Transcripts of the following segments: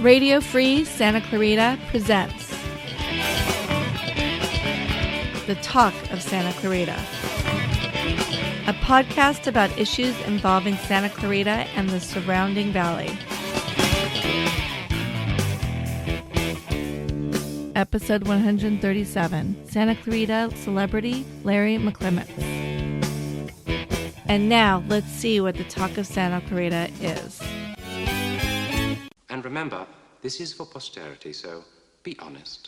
Radio Free Santa Clarita presents The Talk of Santa Clarita, a podcast about issues involving Santa Clarita and the surrounding valley. Episode 137, Santa Clarita celebrity Larry McClements. And now, let's see what the Talk of Santa Clarita is. And remember, this is for posterity, so be honest.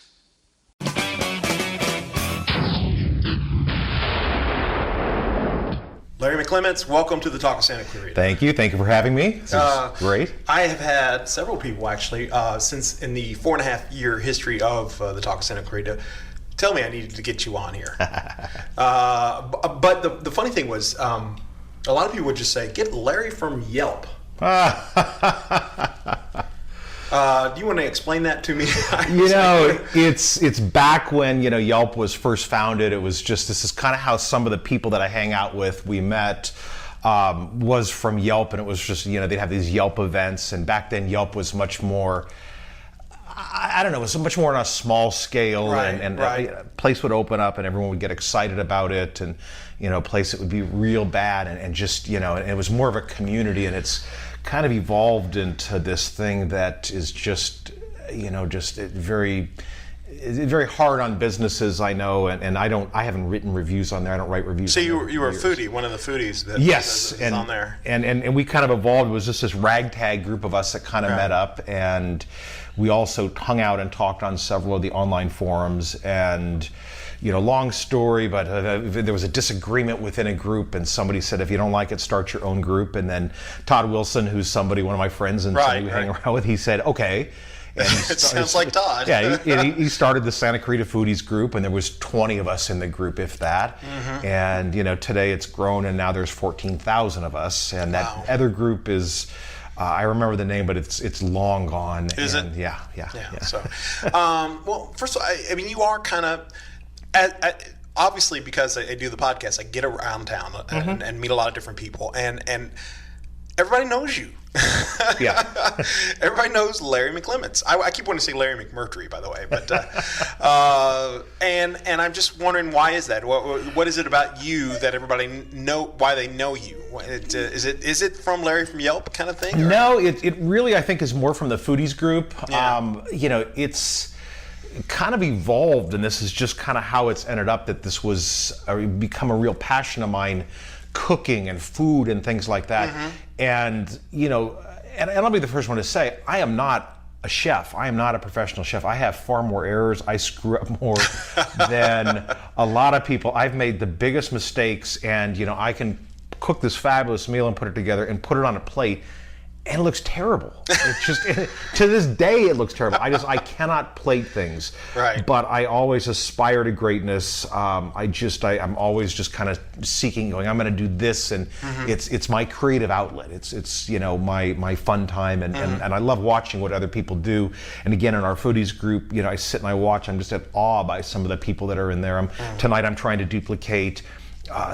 Larry McClements, welcome to the Talk of Santa Clarita. Thank you for having me. This is great. I have had several people actually, since in the 4.5-year history of the Talk of Santa Clarita, tell me I needed to get you on here. But the funny thing was, a lot of people would just say, get Larry from Yelp. Do you want to explain that to me? It's back when, Yelp was first founded. It was just, this is kind of how some of the people that I hang out with, we met, was from Yelp. And it was just, they'd have these Yelp events. And back then Yelp was much more, I don't know, it was much more on a small scale. Right. A place would open up and everyone would get excited about it. And, a place that would be real bad and just, and it was more of a community, and it's kind of evolved into this thing that is just, just very hard on businesses, I know, and I haven't written reviews on there. I don't write reviews. So you were a foodie, one of the foodies that yes, is on there. And we kind of evolved. It was just this ragtag group of us that kind of met up, and we also hung out and talked on several of the online forums. And long story, but there was a disagreement within a group, and somebody said, if you don't like it, start your own group. And then Todd Wilson, who's one of my friends and somebody we hang around with, he said, okay. And it sounds like Todd. Yeah, he started the Santa Clarita Foodies group, and there was 20 of us in the group, if that. Mm-hmm. And today it's grown, and now there's 14,000 of us. And that other group is, I remember the name, but it's long gone. Is it? Yeah. So, well, first of all, I mean, you are kind of, obviously, because I do the podcast, I get around town and meet a lot of different people, and everybody knows you. Yeah. Everybody knows Larry McClements. I keep wanting to say Larry McMurtry, by the way, but and I'm just wondering, why is that? What is it about you that everybody why they know you? Is it from Larry from Yelp kind of thing? Or? No, it really, I think, is more from the Foodies group. Yeah. It's kind of evolved, and this is just kind of how it's ended up, that this was become a real passion of mine, cooking and food and things like that. Mm-hmm. And and I'll be the first one to say, I am not a chef. I am not a professional chef. I have far more errors. I screw up more than a lot of people. I've made the biggest mistakes, and I can cook this fabulous meal and put it together and put it on a plate, and it looks terrible. It's just, to this day, it looks terrible. I cannot plate things. Right. But I always aspire to greatness. I'm always just kind of seeking, going, I'm going to do this, and it's my creative outlet. It's my fun time, and I love watching what other people do. And again, in our Foodies group, I sit and I watch. I'm just at awe by some of the people that are in there. Tonight, I'm trying to duplicate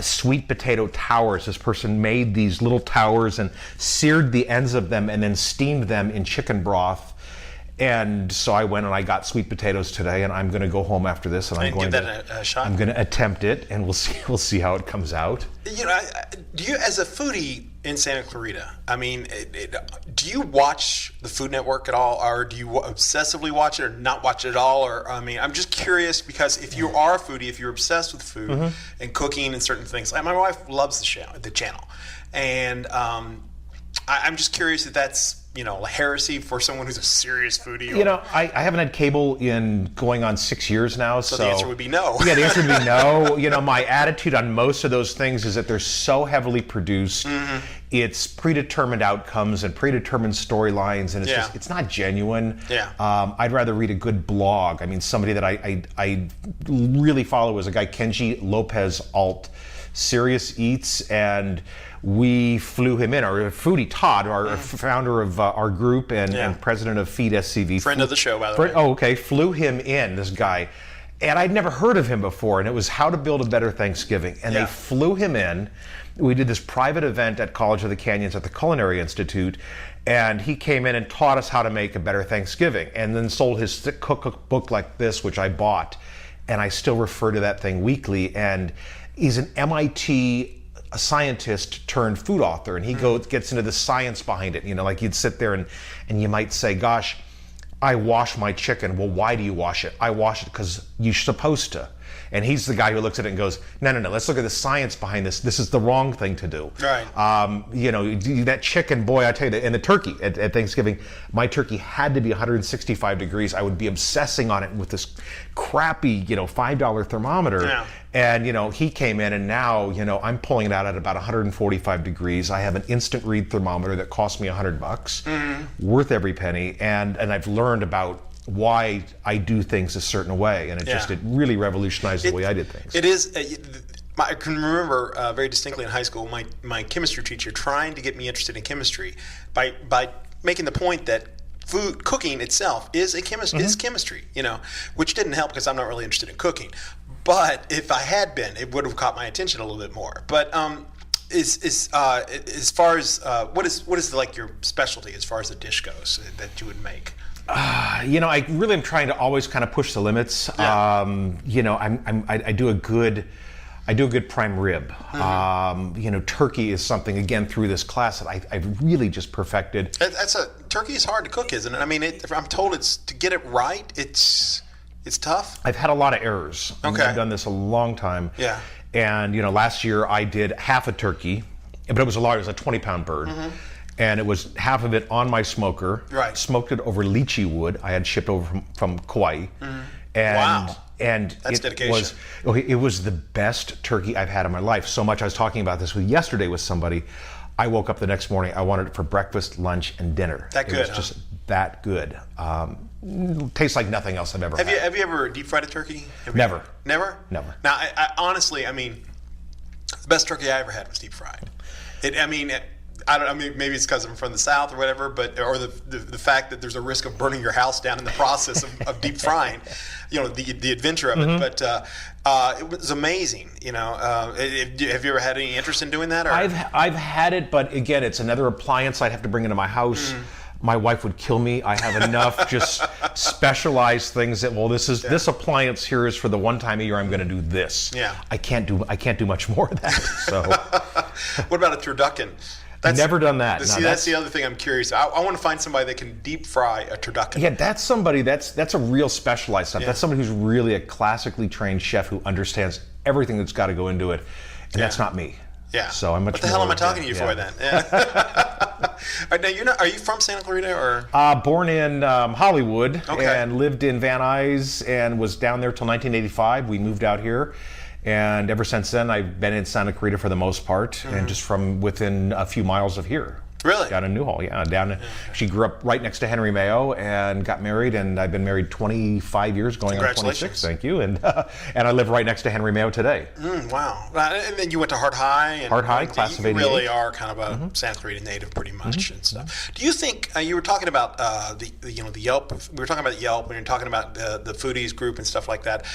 sweet potato towers. This person made these little towers and seared the ends of them and then steamed them in chicken broth. And so I went and I got sweet potatoes today, and I'm going to go home after this, and I'm going to give that a shot. I'm going to attempt it, and we'll see how it comes out. Do you, as a foodie in Santa Clarita, I mean, do you watch the Food Network at all, or do you obsessively watch it, or not watch it at all? Or I mean, I'm just curious, because if you are a foodie, if you're obsessed with food and cooking and certain things, like my wife loves the channel, and I'm just curious if that's heresy for someone who's a serious foodie. I haven't had cable in going on 6 years now. So the answer would be no. Yeah, the answer would be no. My attitude on most of those things is that they're so heavily produced. Mm-hmm. It's predetermined outcomes and predetermined storylines, and it's not genuine. Yeah. I'd rather read a good blog. I mean, somebody that I really follow is a guy, Kenji Lopez Alt, Serious Eats, and we flew him in. Our foodie Todd, our founder of our group and president of Feed SCV. Friend of the show, by the way. Oh, okay. Flew him in, this guy. And I'd never heard of him before, and it was How to Build a Better Thanksgiving. And they flew him in. We did this private event at College of the Canyons at the Culinary Institute, and he came in and taught us how to make a better Thanksgiving, and then sold his thick cookbook like this, which I bought, and I still refer to that thing weekly. And he's an MIT scientist turned food author, and he gets into the science behind it. You know, like you'd sit there and you might say, gosh, I wash my chicken. Well, why do you wash it? I wash it because you're supposed to. And he's the guy who looks at it and goes, no, let's look at the science behind this. This is the wrong thing to do. Right. You know, that chicken, boy, I tell you, and the turkey at Thanksgiving, my turkey had to be 165 degrees. I would be obsessing on it with this crappy, $5 thermometer. Yeah. And, he came in, and now, I'm pulling it out at about 145 degrees. I have an instant read thermometer that cost me $100, worth every penny. And I've learned about why I do things a certain way, and it really revolutionized the way I did things. It is. I can remember very distinctly in high school my chemistry teacher trying to get me interested in chemistry by making the point that cooking itself is chemistry, which didn't help because I'm not really interested in cooking. But if I had been, it would have caught my attention a little bit more. But as far as what is like your specialty as far as the dish goes that you would make? I really am trying to always kind of push the limits. Yeah. I do a good prime rib. Turkey is something, again, through this class that I've really just perfected. Turkey is hard to cook, isn't it? I mean, I'm told to get it right. It's tough. I've had a lot of errors. Okay. I've done this a long time. Yeah. And last year I did half a turkey, but it was a 20-pound bird. And it was half of it on my smoker. Right. Smoked it over lychee wood. I had shipped over from Kauai. And, wow. And that's dedication. It was the best turkey I've had in my life. So much I was talking about this yesterday with somebody. I woke up the next morning. I wanted it for breakfast, lunch, and dinner. That good? It was just that good. Tastes like nothing else I've ever had. Have you ever deep fried a turkey? Never. Never? Never. Now, I honestly, the best turkey I ever had was deep fried. Maybe it's because I'm from the South or whatever, or the fact that there's a risk of burning your house down in the process of deep frying, the adventure of it. But it was amazing. Have you ever had any interest in doing that? Or? I've had it, but again, it's another appliance I'd have to bring into my house. My wife would kill me. I have enough just specialized things that this appliance here is for the one time a year I'm going to do this. Yeah. I can't do much more of that. So. What about a turducken? Never done that. That's the other thing I'm curious. I want to find somebody that can deep fry a turducken. Yeah, that's a real specialized stuff. Yeah. That's somebody who's really a classically trained chef who understands everything that's got to go into it, and that's not me. Yeah. So I'm much. What the hell am I talking to you for then? Yeah. Now are you from Santa Clarita or? Born in Hollywood, okay. And lived in Van Nuys and was down there till 1985. We moved out here. And ever since then, I've been in Santa Clarita for the most part, and just from within a few miles of here. Really? Down in Newhall, yeah. She grew up right next to Henry Mayo and got married, and I've been married 25 years, going on 26. Thank you. And I live right next to Henry Mayo today. Wow. And then you went to Hart High. Hart High, class of 88. You really are kind of a Santa Clarita native, pretty much, and stuff. Do you think you were talking about the Yelp? We were talking about Yelp, and you were talking about the foodies group and stuff like that.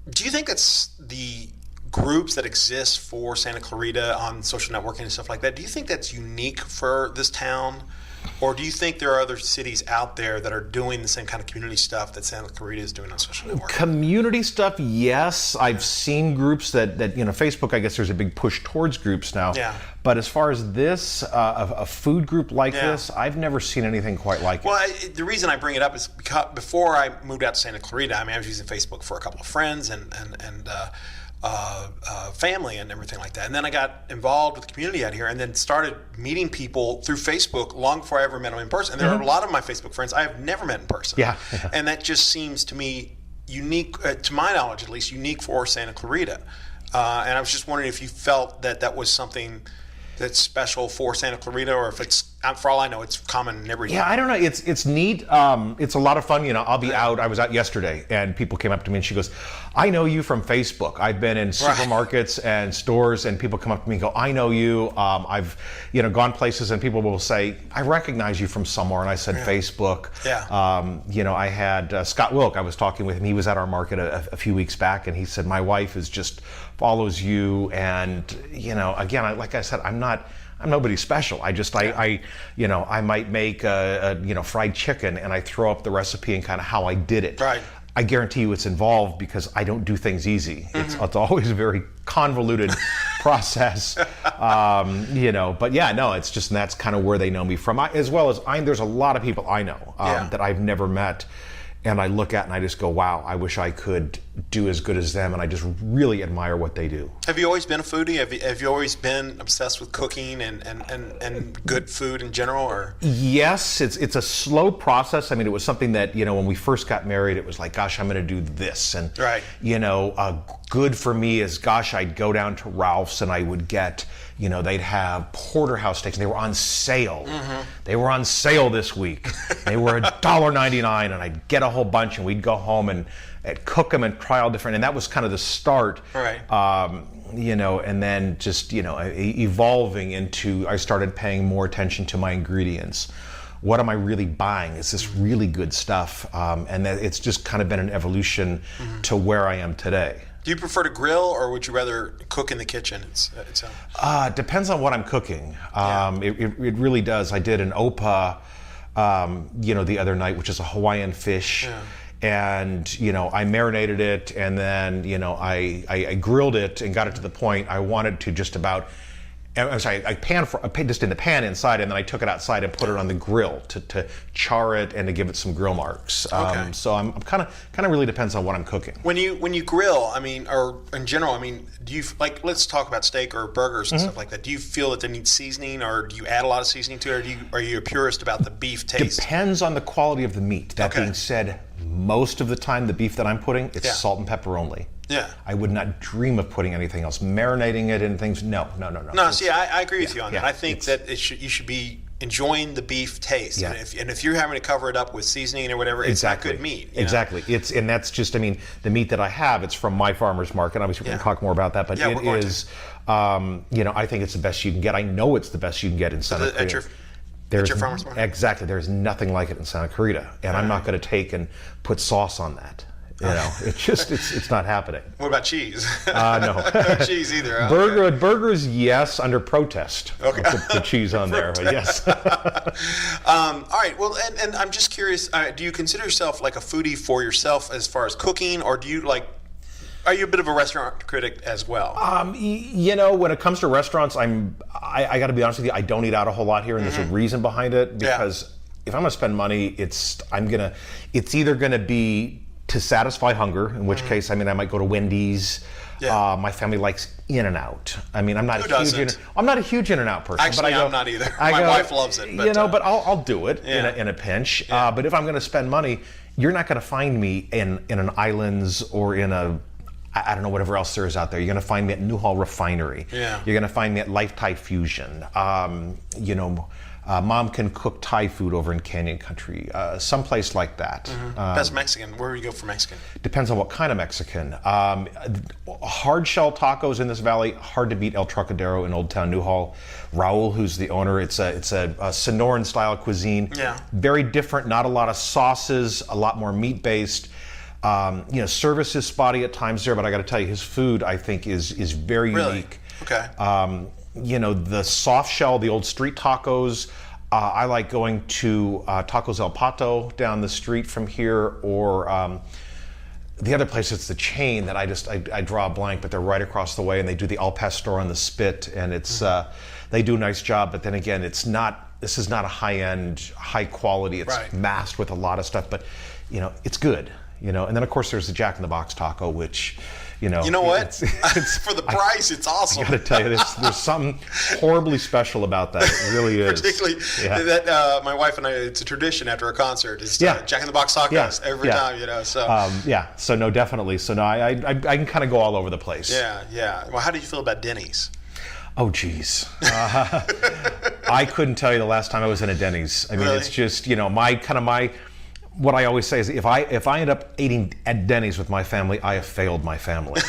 Do you think that's the groups that exist for Santa Clarita on social networking and stuff like that? Do you think that's unique for this town? Or do you think there are other cities out there that are doing the same kind of community stuff that Santa Clarita is doing on social networking? Community stuff, yes. I've seen groups that Facebook, I guess there's a big push towards groups now. Yeah. But as far as this, a food group like this, I've never seen anything quite like it. Well, the reason I bring it up is because before I moved out to Santa Clarita, I was using Facebook for a couple of friends and family and everything like that. And then I got involved with the community out here and then started meeting people through Facebook long before I ever met them in person. And there are a lot of my Facebook friends I have never met in person. Yeah. And that just seems to me unique, to my knowledge at least, unique for Santa Clarita. And I was just wondering if you felt that was something that's special for Santa Clarita, or if it's for all I know, it's common in every. Yeah, I don't know. It's neat. It's a lot of fun. I'll be out. I was out yesterday, and people came up to me, and she goes, "I know you from Facebook. I've been in supermarkets and stores, and people come up to me and go, I know you. I've gone places, and people will say, I recognize you from somewhere." And I said, Facebook. Yeah. I had Scott Wilk. I was talking with him. He was at our market a few weeks back, and he said, my wife is just follows you, and again, like I said, I'm nobody special. I might make fried chicken, and I throw up the recipe and kind of how I did it. Right. I guarantee you it's involved because I don't do things easy. It's always a very convoluted process. But yeah, no, it's just, and that's kind of where they know me from. There's a lot of people I know that I've never met. And I look at and I just go, wow, I wish I could do as good as them. And I just really admire what they do. Have you always been a foodie? Have you always been obsessed with cooking and good food in general? Or yes, it's a slow process. I mean, it was something that, when we first got married, it was like, gosh, I'm going to do this. And, good for me is, gosh, I'd go down to Ralph's and I would get, they'd have porterhouse steaks, and they were on sale. They were on sale this week. They were $1.99, and I'd get a whole bunch, and we'd go home and cook them and try all different. And that was kind of the start. Right. And then just, evolving into, I started paying more attention to my ingredients. What am I really buying? Is this really good stuff? And that it's just kind of been an evolution to where I am today. Do you prefer to grill, or would you rather cook in the kitchen itself? Depends on what I'm cooking. It really does. I did an opa, the other night, which is a Hawaiian fish. Yeah. And, I marinated it, and then, I grilled it and got it to the point I wanted to just about, I just in the pan inside, and then I took it outside and put it on the grill to char it and to give it some grill marks. Okay. So I'm kind of really depends on what I'm cooking. When you grill, or in general, do you let's talk about steak or burgers and stuff like that. Do you feel that they need seasoning, or do you add a lot of seasoning to it, or are you a purist about the beef taste? Depends on the quality of the meat. That being said, most of the time the beef that I'm putting, it's salt and pepper only. Yeah. I would not dream of putting anything else. Marinating it in things, no. No, see, I agree with you on that. I think that you should be enjoying the beef taste. Yeah. And if you're having to cover it up with seasoning or whatever, it's not good meat. Exactly. And that's just, the meat that I have, it's from my farmer's market. Obviously, we're going to talk more about that, but it is, I think it's the best you can get. I know it's the best you can get in Santa Clarita. At your farmer's market? Exactly. There's nothing like it in Santa Clarita. And I'm not going to take and put sauce on that. It's just, it's not happening. What about cheese? No. No cheese either. Huh? Burgers, yes, under protest. Okay. I'll put the cheese on there, but yes. All right. Well, and I'm just curious, do you consider yourself like a foodie for yourself as far as cooking, or do you are you a bit of a restaurant critic as well? When it comes to restaurants, I got to be honest with you, I don't eat out a whole lot here, and there's a reason behind it, because if I'm going to spend money, it's either going to be to satisfy hunger, in which case, I might go to Wendy's. Yeah. My family likes In-N-Out. I'm not a huge In-N-Out person. Actually, I'm not either. My wife loves it. But, but I'll do it in a pinch. Yeah. But if I'm going to spend money, you're not going to find me in an Islands or in a, I don't know, whatever else there is out there. You're going to find me at Newhall Refinery. Yeah. You're going to find me at Life Thai Fusion. Mom can cook Thai food over in Canyon Country, someplace like that. Best Mexican. Where do you go for Mexican? Depends on what kind of Mexican. Hard shell tacos in this valley, hard to beat El Trocadero in Old Town Newhall. Raul, who's the owner, it's a Sonoran style cuisine. Yeah. Very different, not a lot of sauces, a lot more meat based. Service is spotty at times there, but I got to tell you, his food I think is very unique. Okay. The soft shell, the old street tacos. I like going to Tacos El Pato down the street from here, or the other place, it's the chain that I draw a blank, but they're right across the way, and they do the Al Pastor on the spit, and it's they do a nice job. But then again, this is not a high-end, high quality. It's masked with a lot of stuff, but it's good. And then of course there's the Jack in the Box taco, which. You know what? It's for the price, it's awesome. I got to tell you, there's something horribly special about that. It really is. Particularly that my wife and I, it's a tradition after a concert. It's Jack in the Box tacos every time, So So no, definitely. So no, I can kind of go all over the place. Yeah. Well, how do you feel about Denny's? Oh, geez. I couldn't tell you the last time I was in a Denny's. I mean, Really? it's just, what I always say is if I end up eating at Denny's with my family, I have failed my family.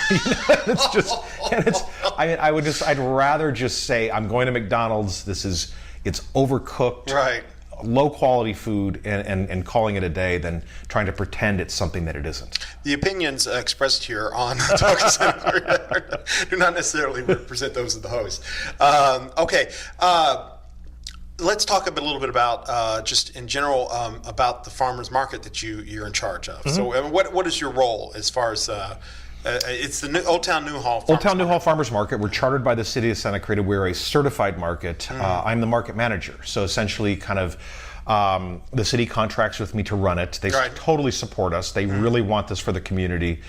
I'd rather just say I'm going to McDonald's. It's overcooked. Right. Low quality food and calling it a day than trying to pretend it's something that it isn't. The opinions expressed here on Talk of Santa Clarita do not necessarily represent those of the host. Okay. Let's talk a little bit about just in general about the farmers market that you're in charge of. So what is your role as far as it's the Old Town Newhall Farmers Old Town Newhall Farmers Market. We're chartered by the city of Santa Clarita. We're a certified market. I'm the market manager. So essentially kind of the city contracts with me to run it. They totally support us. They really want this for the community.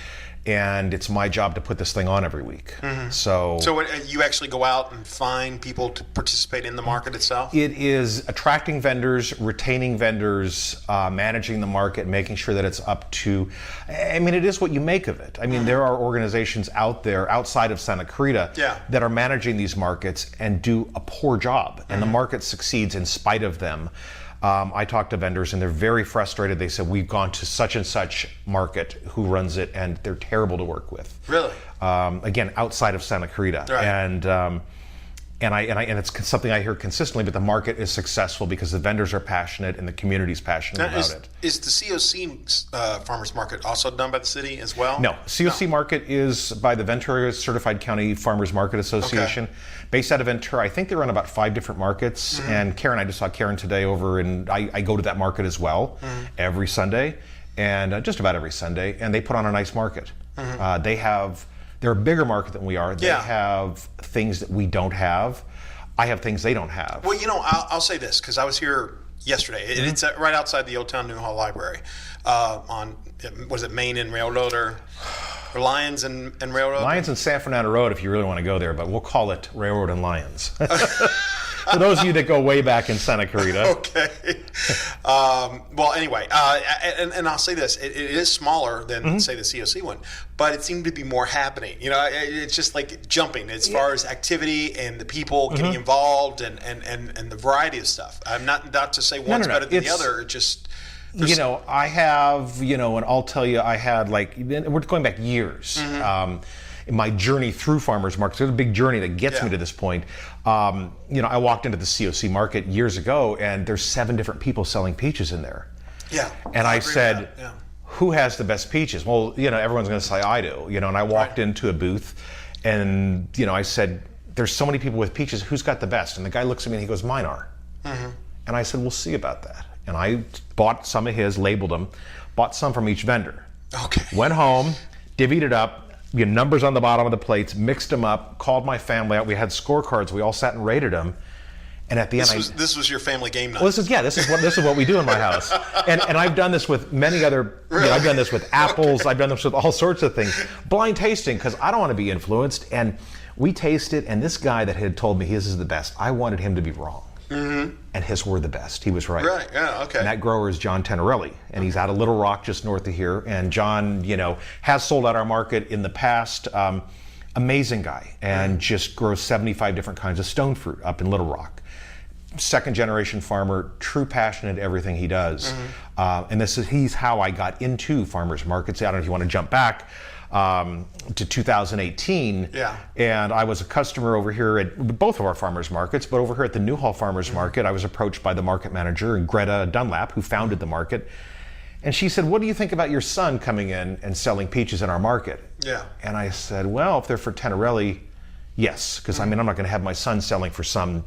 And it's my job to put this thing on every week. So you actually go out and find people to participate in the market itself? It is attracting vendors, retaining vendors, managing the market, making sure that it's up to, it is what you make of it. There are organizations out there outside of Santa Clarita that are managing these markets and do a poor job. And the market succeeds in spite of them. I talk to vendors and they're very frustrated. They said, we've gone to such and such market who runs it and they're terrible to work with. Really? Again, outside of Santa Clarita. Right. And it's something I hear consistently, but the market is successful because the vendors are passionate and the community's passionate about it. Is the COC farmers market also done by the city as well? No, COC market is by the Ventura Certified County Farmers Market Association. Okay. Based out of Ventura. I think they run about 5 different markets. And Karen, I just saw Karen today over, and I go to that market as well every Sunday, and just about every Sunday, and they put on a nice market. They're a bigger market than we are. They have things that we don't have. I have things they don't have. Well, I'll say this, because I was here yesterday. It's right outside the Old Town Newhall Library on, was it Main and Railroad or Lyons and Railroad? Lyons and San Fernando Road, if you really want to go there, but we'll call it Railroad and Lyons. For those of you that go way back in Santa Clarita. Okay. Well, anyway, and I'll say this: it is smaller than say the COC one, but it seemed to be more happening. It's just like jumping as far as activity and the people getting involved and the variety of stuff. I'm not to say one's better than the other. Just I have and I'll tell you, I had we're going back years. In my journey through farmers markets, there's a big journey that gets me to this point. I walked into the COC market years ago, and there's 7 different people selling peaches in there. Yeah. And I said, who has the best peaches? Well, everyone's going to say I do. And I walked into a booth, and I said, there's so many people with peaches. Who's got the best? And the guy looks at me and he goes, mine are. And I said, we'll see about that. And I bought some of his, labeled them, bought some from each vendor. Okay. Went home, divvied it up. Numbers on the bottom of the plates, mixed them up, called my family out. We had scorecards. We all sat and rated them. And at the end, this was your family game night. Well, this is what we do in my house. And I've done this with many other. Really? I've done this with apples. Okay. I've done this with all sorts of things. Blind tasting, because I don't want to be influenced. And we tasted, and this guy that had told me his is the best, I wanted him to be wrong. And his were the best. He was right. Right, yeah, okay. And that grower is John Tenorelli, and he's out of Little Rock, just north of here. And John, has sold out our market in the past. Amazing guy, and just grows 75 different kinds of stone fruit up in Little Rock. Second generation farmer, true passion in everything he does. And he's how I got into farmers markets. I don't know if you want to jump back to 2018. Yeah. And I was a customer over here at both of our farmers markets, but over here at the Newhall Farmers Market, I was approached by the market manager, Greta Dunlap, who founded the market. And she said, what do you think about your son coming in and selling peaches in our market? Yeah. And I said, well, if they're for Tenorelli, yes, because I'm not going to have my son selling for some,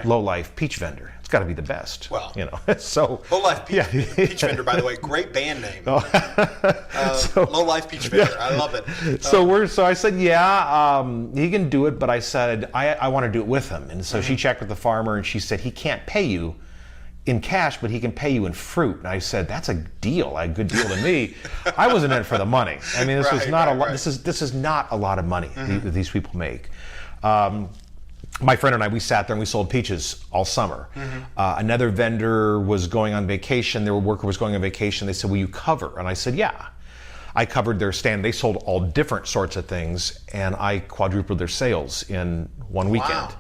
low-life peach vendor. It's got to be the best. Well, so low-life peach vendor, by the way, great band name. Low-life peach vendor, I love it. So I said, he can do it, but I said I want to do it with him. And so she checked with the farmer, and she said he can't pay you in cash, but he can pay you in fruit. And I said, that's a deal, a good deal to me. I wasn't in it for the money. I mean, this was not a lot. This is not a lot of money that these people make. My friend and I, we sat there and we sold peaches all summer. Another vendor was going on vacation. Their worker was going on vacation. They said, will you cover? And I said, yeah. I covered their stand. They sold all different sorts of things, and I quadrupled their sales in one weekend. Wow.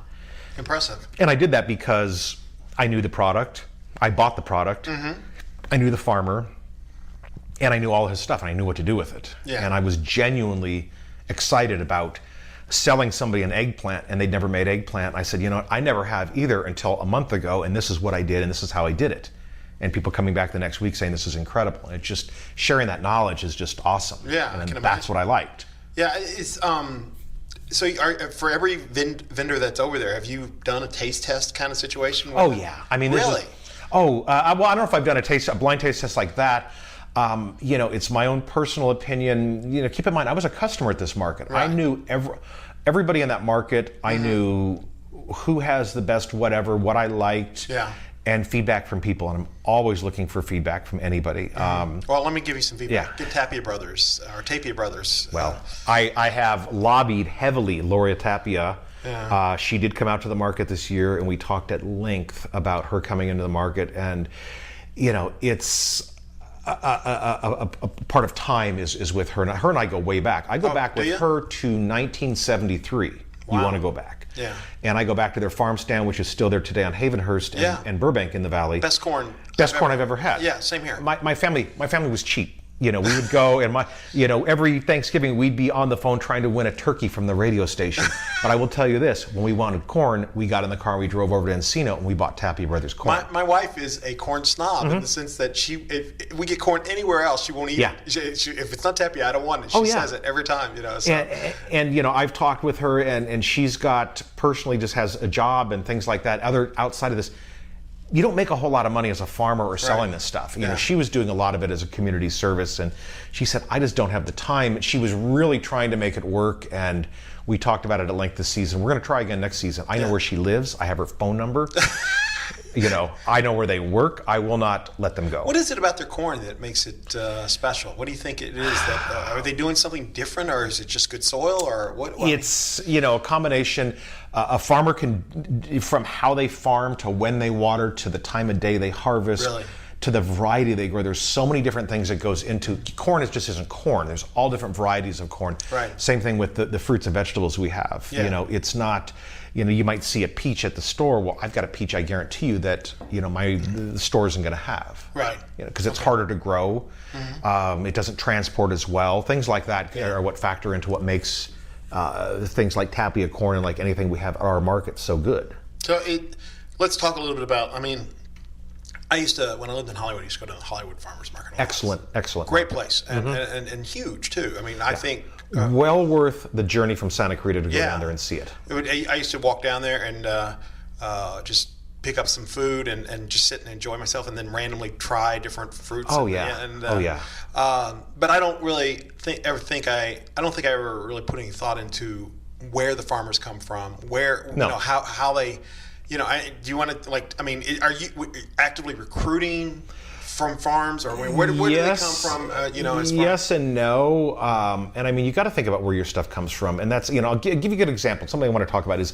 Impressive. And I did that because I knew the product. I bought the product. I knew the farmer. And I knew all his stuff, and I knew what to do with it. Yeah. And I was genuinely excited about selling somebody an eggplant, and they'd never made eggplant. I said, you know what, I never have either until a month ago, and this is what I did, and this is how I did it. And people coming back the next week saying this is incredible. And it's just, sharing that knowledge is just awesome. Yeah, and I can that's imagine. what I liked. Yeah, it's so for every vendor that's over there, have you done a taste test kind of situation? Oh yeah, I mean, really? Well, I don't know if I've done a blind taste test like that. You know, it's my own personal opinion. You know, keep in mind, I was a customer at this market. Right. I knew everybody in that market. I knew who has the best whatever, what I liked, and feedback from people. And I'm always looking for feedback from anybody. Well, let me give you some feedback. Yeah. Get Tapia Brothers, or Tapia Brothers. Well, I have lobbied heavily Gloria Tapia. Yeah. She did come out to the market this year, and we talked at length about her coming into the market. And, you know, it's a part of time is with her. Her and I go way back. I go back with her to 1973. Wow. You want to go back. Yeah. And I go back to their farm stand, which is still there today on Havenhurst and Burbank in the Valley. Best corn I've ever had. Yeah, same here. My family was cheap. You know, we would go and every Thanksgiving we'd be on the phone trying to win a turkey from the radio station. But I will tell you this, when we wanted corn, we got in the car, we drove over to Encino, and we bought Tapia Brothers corn. My wife is a corn snob in the sense that if we get corn anywhere else, she won't eat it. If it's not Tapia, I don't want it. She says it every time, you know. So. And you know, I've talked with her, and she's got, personally just has a job and things like that, outside of this. You don't make a whole lot of money as a farmer or selling this stuff. You know, she was doing a lot of it as a community service, and she said, I just don't have the time. She was really trying to make it work, and we talked about it at length this season. We're going to try again next season. I know where she lives. I have her phone number. You know, I know where they work. I will not let them go. What is it about their corn that makes it special? What do you think it is? That are they doing something different, or is it just good soil, or what? It's, you know, a combination. A farmer can, from how they farm to when they water to the time of day they harvest, to the variety they grow. There's so many different things that goes into corn. It just isn't corn. There's all different varieties of corn. Right. Same thing with the fruits and vegetables we have. Yeah. You know, it's not. You know, you might see a peach at the store. Well, I've got a peach I guarantee you that, you know, the store isn't going to have. Right. You know, because it's harder to grow. It doesn't transport as well. Things like that are what factor into what makes things like Tapia corn and like anything we have at our market so good. So let's talk a little bit about, I mean, I used to, when I lived in Hollywood, I used to go to the Hollywood Farmers Market. Excellent. Great place, and huge too. I mean, I think... well worth the journey from Santa Clarita to go down there and see it. I used to walk down there and just pick up some food and just sit and enjoy myself, and then randomly try different fruits. But I don't really think I ever really put any thought into where the farmers come from, you know, how they, you know. Do you want to, like, I mean, are you actively recruiting from farms, or where do they come from? You know, as yes and no. And I mean, you got to think about where your stuff comes from, and that's, you know, I'll give you a good example. Something I want to talk about is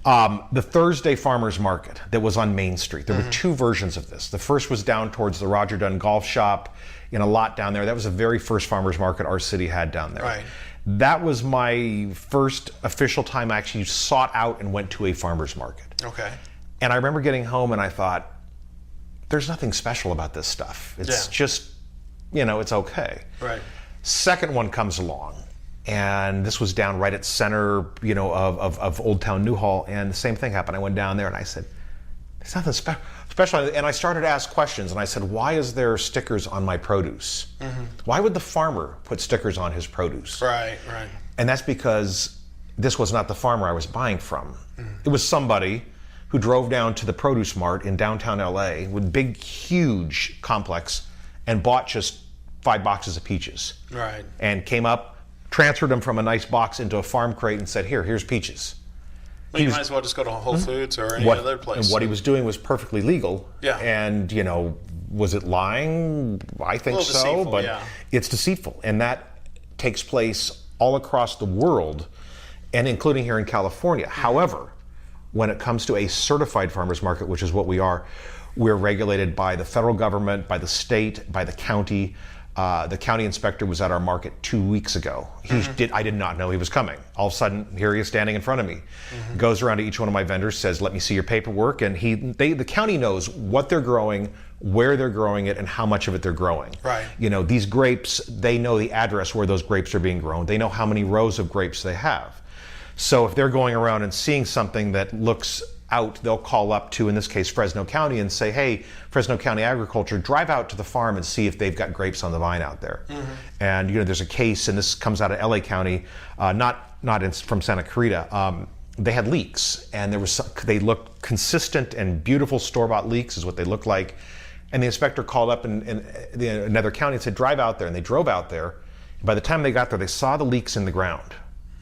the Thursday Farmers Market that was on Main Street. There were two versions of this. The first was down towards the Roger Dunn Golf Shop, in a lot down there. That was the very first farmers market our city had down there. Right. That was my first official time I actually sought out and went to a farmers market. Okay. And I remember getting home and I thought, there's nothing special about this stuff. It's just, you know, it's okay. Right. Second one comes along, and this was down right at center, you know, of Old Town Newhall, and the same thing happened. I went down there and I said, there's nothing special. And I started to ask questions, and I said, why is there stickers on my produce? Why would the farmer put stickers on his produce? Right. And that's because this was not the farmer I was buying from. It was somebody who drove down to the produce mart in downtown LA with big, huge complex and bought just 5 boxes of peaches. Right. And came up, transferred them from a nice box into a farm crate and said, here's peaches. Well, you might as well just go to Whole Foods or any other place. And what he was doing was perfectly legal. Yeah. And, you know, was it lying? I think so, but it's deceitful. And that takes place all across the world, and including here in California. However, when it comes to a certified farmers market, which is what we are, we're regulated by the federal government, by the state, by the county. The county inspector was at our market 2 weeks ago. I did not know he was coming. All of a sudden, here he is standing in front of me. Goes around to each one of my vendors, says, "Let me see your paperwork." And the county knows what they're growing, where they're growing it, and how much of it they're growing. Right. These grapes, they know the address where those grapes are being grown. They know how many rows of grapes they have. So if they're going around and seeing something that looks out, they'll call up to, in this case, Fresno County and say, "Hey, Fresno County Agriculture, drive out to the farm and see if they've got grapes on the vine out there." And there's a case, and this comes out of LA County, from Santa Clarita. They had leaks, and they looked consistent and beautiful store-bought leaks is what they looked like. And the inspector called up in another county and said, "Drive out there." And they drove out there. And by the time they got there, they saw the leaks in the ground.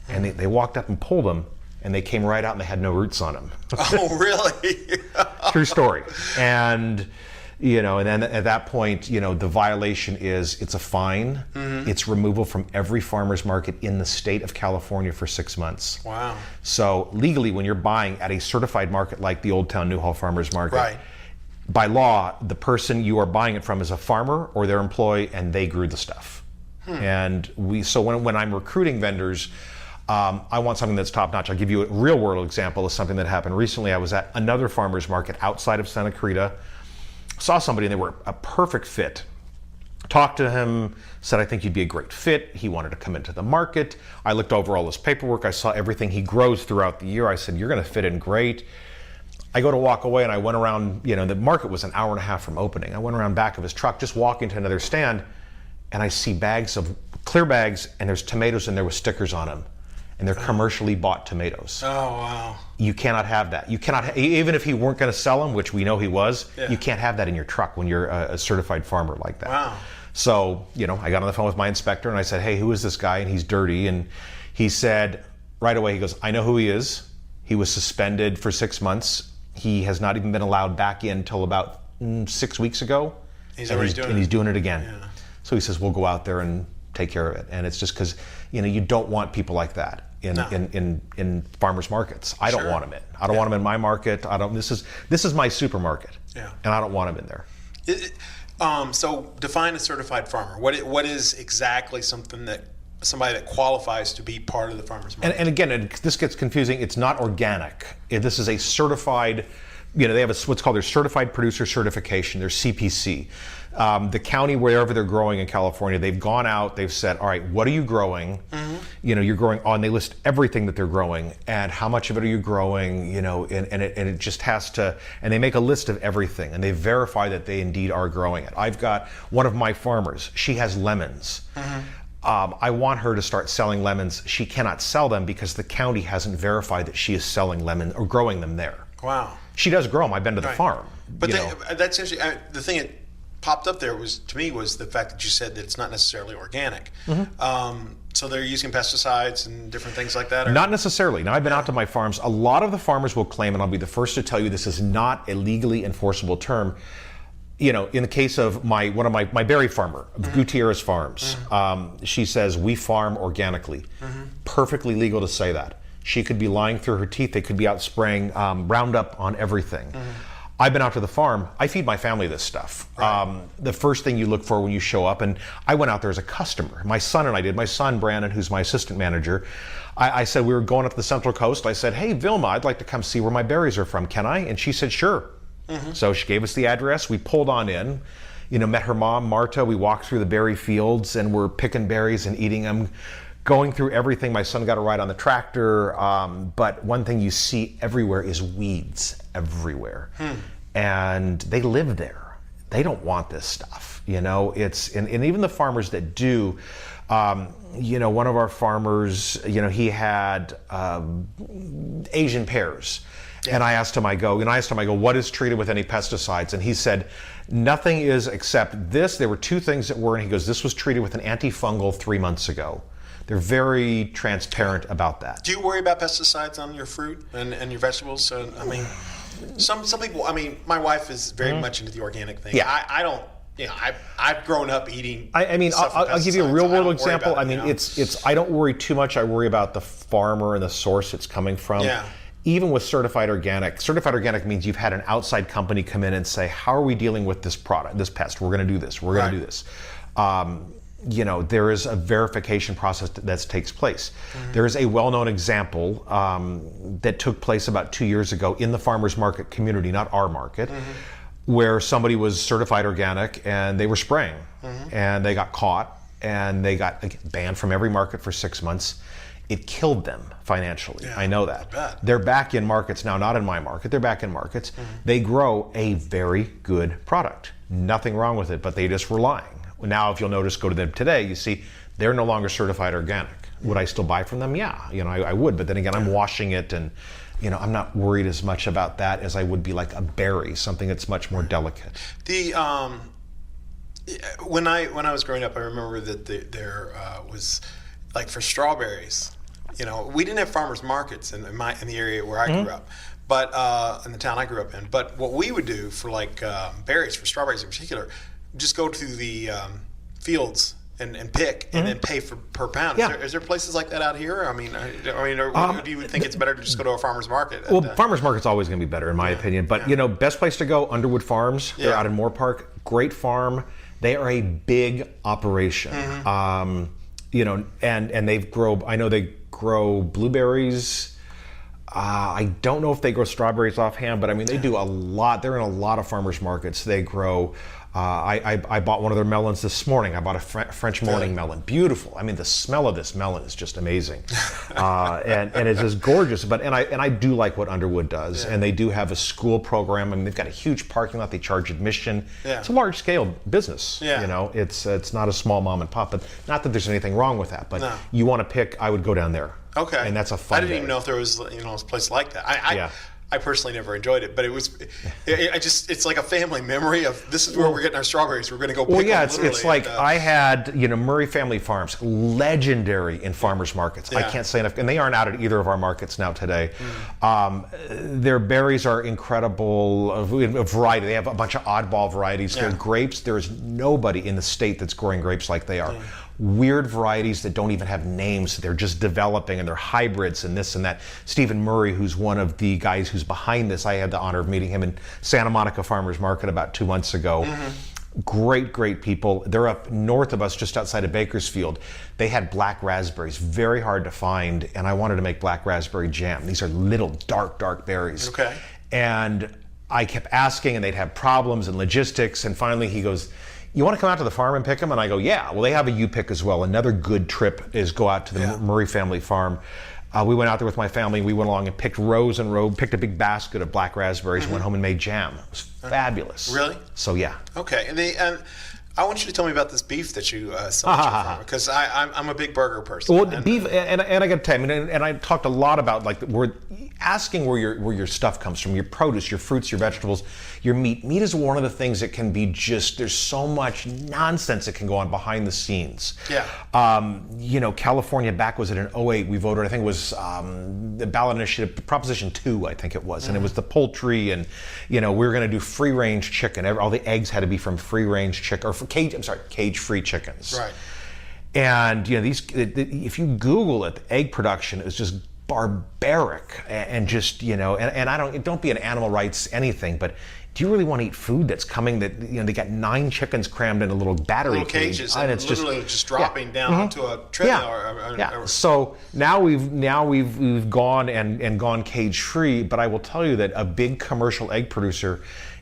And they walked up and pulled them, and they came right out and they had no roots on them. Oh, really? True story. And and then at that point, the violation is, it's a fine. It's removal from every farmer's market in the state of California for 6 months. Wow. So legally, when you're buying at a certified market like the Old Town Newhall Farmers Market, right, by law, the person you are buying it from is a farmer or their employee, and they grew the stuff. And when I'm recruiting vendors, I want something that's top notch. I'll give you a real world example of something that happened recently. I was at another farmer's market outside of Santa Clarita, saw somebody and they were a perfect fit. Talked to him, said, "I think you'd be a great fit." He wanted to come into the market. I looked over all his paperwork. I saw everything he grows throughout the year. I said, "You're going to fit in great." I go to walk away and I went around, the market was an hour and a half from opening. I went around back of his truck, just walking to another stand, and I see clear bags, and there's tomatoes in there with stickers on them. And they're commercially bought tomatoes. Oh, wow. You cannot have that. You cannot, even if he weren't going to sell them, which we know he was, you can't have that in your truck when you're a certified farmer like that. Wow. So, I got on the phone with my inspector and I said, "Hey, who is this guy? And he's dirty." And he said, right away, he goes, "I know who he is. He was suspended for 6 months. He has not even been allowed back in until about 6 weeks ago. He's doing it again." Yeah. So he says, "We'll go out there and take care of it." And it's just because, you don't want people like that in farmers markets. I don't want them in. I don't want them in my market. This is my supermarket. Yeah. And I don't want them in there. So define a certified farmer. What is exactly somebody that qualifies to be part of the farmers market? And again, this gets confusing. It's not organic. This is a certified, they have what's called their certified producer certification, their CPC. The county, wherever they're growing in California, they've gone out, they've said, "All right, what are you growing?" You're growing on, they list everything that they're growing and how much of it are you growing, and it just has to, and they make a list of everything and they verify that they indeed are growing it. I've got one of my farmers, she has lemons. I want her to start selling lemons. She cannot sell them because the county hasn't verified that she is selling lemons or growing them there. Wow. She does grow them. I've been to the farm. But that's interesting. The thing that popped up there was the fact that you said that it's not necessarily organic. So they're using pesticides and different things like that? Or? Not necessarily. Now, I've been out to my farms. A lot of the farmers will claim, and I'll be the first to tell you this is not a legally enforceable term. In the case of one of my berry farmer, Gutierrez Farms, she says, "We farm organically." Perfectly legal to say that. She could be lying through her teeth. They could be out spraying Roundup on everything. I've been out to the farm. I feed my family this stuff. Right. The first thing you look for when you show up, and I went out there as a customer. My son and I did. My son, Brandon, who's my assistant manager, I said, we were going up the Central Coast. I said, "Hey, Vilma, I'd like to come see where my berries are from. Can I?" And she said, "Sure." So she gave us the address. We pulled on in, met her mom, Marta. We walked through the berry fields and we're picking berries and eating them, going through everything. My son got a ride on the tractor. But one thing you see everywhere is weeds everywhere. And they live there. They don't want this stuff. And even the farmers that do, one of our farmers, he had Asian pears. Yeah. And I asked him, I go, "What is treated with any pesticides?" And he said, "Nothing is except this." There were two things that were, and he goes, "This was treated with an antifungal 3 months ago." They're very transparent about that. Do you worry about pesticides on your fruit and your vegetables? So, some people, my wife is very much into the organic thing. Yeah. I don't. I've grown up eating. I'll give you a real world example. It's I don't worry too much. I worry about the farmer and the source it's coming from. Yeah. Even with certified organic means you've had an outside company come in and say, "How are we dealing with this product, this pest? We're going to do this. We're going to do this." there is a verification process that takes place. There is a well-known example that took place about 2 years ago in the farmers market community, not our market, where somebody was certified organic and they were spraying and they got caught and they got banned from every market for 6 months. It killed them financially. I know that. They're back in markets now, not in my market. They're back in markets. They grow a very good product. Nothing wrong with it, but they just were lying. Now, if you'll notice, go to them today, you see they're no longer certified organic. Would I still buy from them? Yeah, I would. But then again, I'm washing it, and I'm not worried as much about that as I would be like a berry, something that's much more delicate. When I was growing up, I remember that there was, like, for strawberries. We didn't have farmers markets in the area where I grew up, but in the town I grew up in. But what we would do for berries, for strawberries in particular, just go to the fields and pick and then pay per pound. Is there places like that out here? Or do you think it's better to just go to a farmer's market? Well, farmer's market's always going to be better in my opinion. But best place to go, Underwood Farms. They're out in Moore Park. Great farm. They are a big operation. And I know they grow blueberries. I don't know if they grow strawberries offhand, but they do a lot. They're in a lot of farmers markets. They grow. I bought one of their melons this morning. I bought a French morning melon. Beautiful. The smell of this melon is just amazing, and it's just gorgeous. But I do like what Underwood does, and they do have a school program. They've got a huge parking lot. They charge admission. It's a large scale business. It's not a small mom and pop. But not that there's anything wrong with that. But you want to pick, I would go down there. Okay. And that's a fun. I didn't even know if there was a place like that. I personally never enjoyed it, but it's like a family memory of this is where we're getting our strawberries. We're going to go pick them. It's like I had, Murray Family Farms, legendary in farmers markets. I can't say enough, and they aren't out at either of our markets now today. Their berries are incredible, a variety. They have a bunch of oddball varieties. Their grapes, there's nobody in the state that's growing grapes like they are. Weird varieties that don't even have names. They're just developing, and they're hybrids and this and that. Stephen Murray, who's one of the guys who's behind this, I had the honor of meeting him in Santa Monica Farmers Market about 2 months ago. Great people. They're up north of us, just outside of Bakersfield. They had black raspberries, very hard to find, and I wanted to make black raspberry jam. These are little dark berries. Okay. And I kept asking, and they'd have problems and logistics, and finally he goes, "You want to come out to the farm and pick them?" And I go, "Yeah." Well, they have a U-pick as well. Another good trip is go out to the Murray family farm. We went out there with my family. We went along and picked rows and rows, picked a big basket of black raspberries, went home and made jam. It was fabulous. Really? So, yeah. Okay. And I want you to tell me about this beef that you sell at your farm, because I'm a big burger person. Well, beef, and I got to tell you, and I talked a lot about we're asking where your stuff comes from, your produce, your fruits, your vegetables, your meat. Meat is one of the things that can be there's so much nonsense that can go on behind the scenes. Yeah. California back was it in 2008, we voted, I think it was the ballot initiative, Proposition 2, I think it was, and it was the poultry, and we were going to do free range chicken. All the eggs had to be from free range chicken, or cage-free chickens. Right. And if you Google it, the egg production is just barbaric, and just and don't be an animal rights anything, but do you really want to eat food that's coming that they got 9 chickens crammed in a little battery cages, and it's literally just dropping down onto a treadmill? So now we've gone and gone cage free, but I will tell you that a big commercial egg producer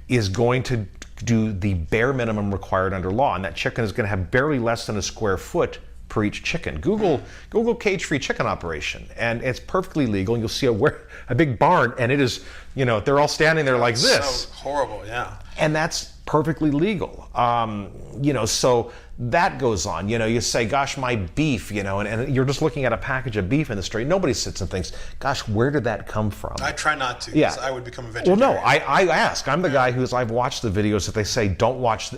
is going to do the bare minimum required under law, and that chicken is going to have barely less than a square foot per each chicken. Google cage-free chicken operation, and it's perfectly legal. You'll see a big barn, and it is, they're all standing there like this. So horrible, yeah. And that's perfectly legal. So that goes on. You say, gosh, my beef, and you're just looking at a package of beef in the street. Nobody sits and thinks, gosh, where did that come from? I try not to, because I would become a vegetarian. Well, no, I ask. I'm the guy I've watched the videos that they say, don't watch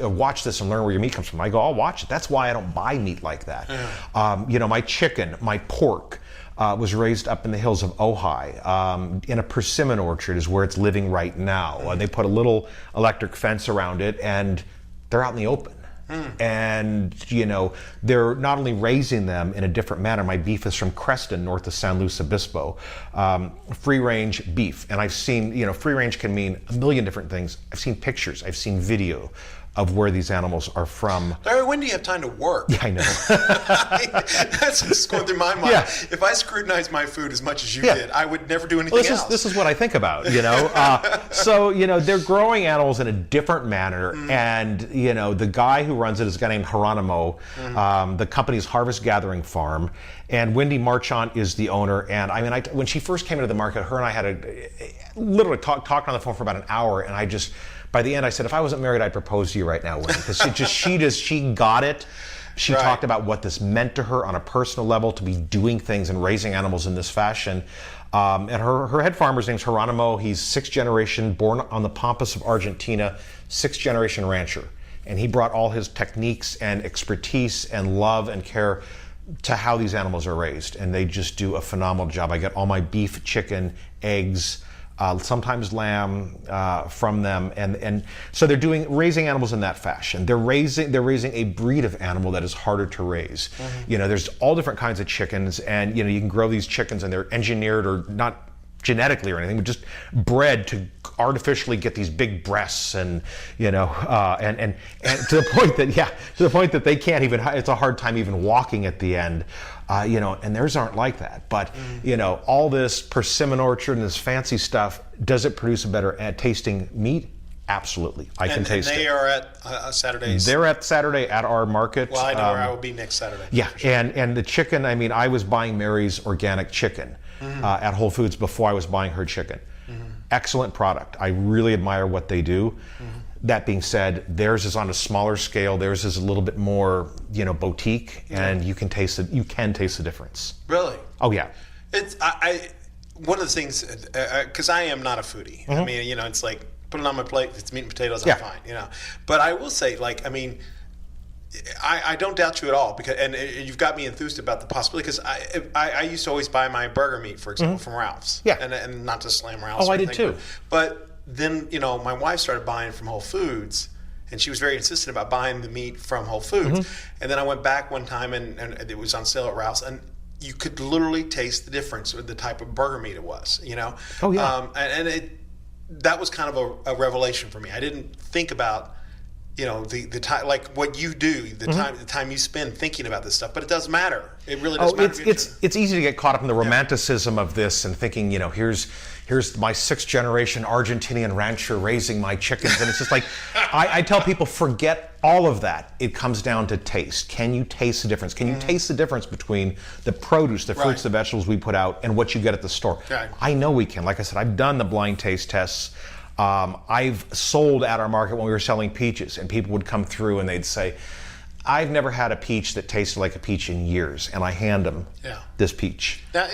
this and learn where your meat comes from. I go, I'll watch it. That's why I don't buy meat like that. Yeah. My chicken, my pork, was raised up in the hills of Ojai, in a persimmon orchard is where it's living right now. They put a little electric fence around it, and they're out in the open. And, they're not only raising them in a different manner. My beef is from Creston, north of San Luis Obispo. Free-range beef. And I've seen, free-range can mean a million different things. I've seen pictures. I've seen video. of where these animals are from. Larry, when do you have time to work? Yeah, I know. That's what's going through my mind. Yeah. If I scrutinized my food as much as you did, I would never do anything else. This is what I think about, So, they're growing animals in a different manner, and, the guy who runs it is a guy named Geronimo. The company's Harvest Gathering Farm, and Wendy Marchant is the owner. And when she first came into the market, her and I had literally talked on the phone for about an hour, and by the end, I said, if I wasn't married, I'd propose to you right now, Wendy, because she got it. She talked about what this meant to her on a personal level, to be doing things and raising animals in this fashion. And her head farmer's name's Geronimo. He's 6th generation, born on the Pampas of Argentina, 6th generation rancher. And he brought all his techniques and expertise and love and care to how these animals are raised. And they just do a phenomenal job. I get all my beef, chicken, eggs, sometimes lamb from them, and so they're raising animals in that fashion. They're raising a breed of animal that is harder to raise. There's all different kinds of chickens, and you can grow these chickens, and they're engineered, or not genetically or anything, but just bred to artificially get these big breasts, and and to the point that they can't even. It's a hard time even walking at the end. And theirs aren't like that. But, all this persimmon orchard and this fancy stuff, does it produce a better tasting meat? Absolutely. I can taste it. And they are at Saturdays? They're at Saturday at our market. Well, I know where I will be next Saturday. Yeah, sure. and the chicken, I was buying Mary's organic chicken at Whole Foods before I was buying her chicken. Excellent product. I really admire what they do. That being said, theirs is on a smaller scale. Theirs is a little bit more, boutique, and you can taste it. You can taste the difference. Really? Oh yeah. It's one of the things, because I am not a foodie. It's like put it on my plate. If it's meat and potatoes, I'm fine. But I will say, I don't doubt you at all, because and you've got me enthused about the possibility, because I used to always buy my burger meat, for example, from Ralph's. Yeah. And not to slam Ralph's. Oh, I did too. But then, my wife started buying from Whole Foods, and she was very insistent about buying the meat from Whole Foods. And then I went back one time, and it was on sale at Ralph's, and you could literally taste the difference with the type of burger meat it was, Oh, yeah. That was kind of a revelation for me. I didn't think about, the time, like what you do, the time you spend thinking about this stuff, but it does matter. It really does matter. It's easy to get caught up in the romanticism of this and thinking, here's my 6th generation Argentinian rancher raising my chickens, and it's just like I tell people, forget all of that. It comes down to taste. Can you taste the difference? Can you taste the difference between the produce, the fruits, the vegetables we put out, and what you get at the store? Right. I know we can. Like I said, I've done the blind taste tests. I've sold at our market when we were selling peaches, and people would come through and they'd say, I've never had a peach that tasted like a peach in years, and I hand them this peach. Now,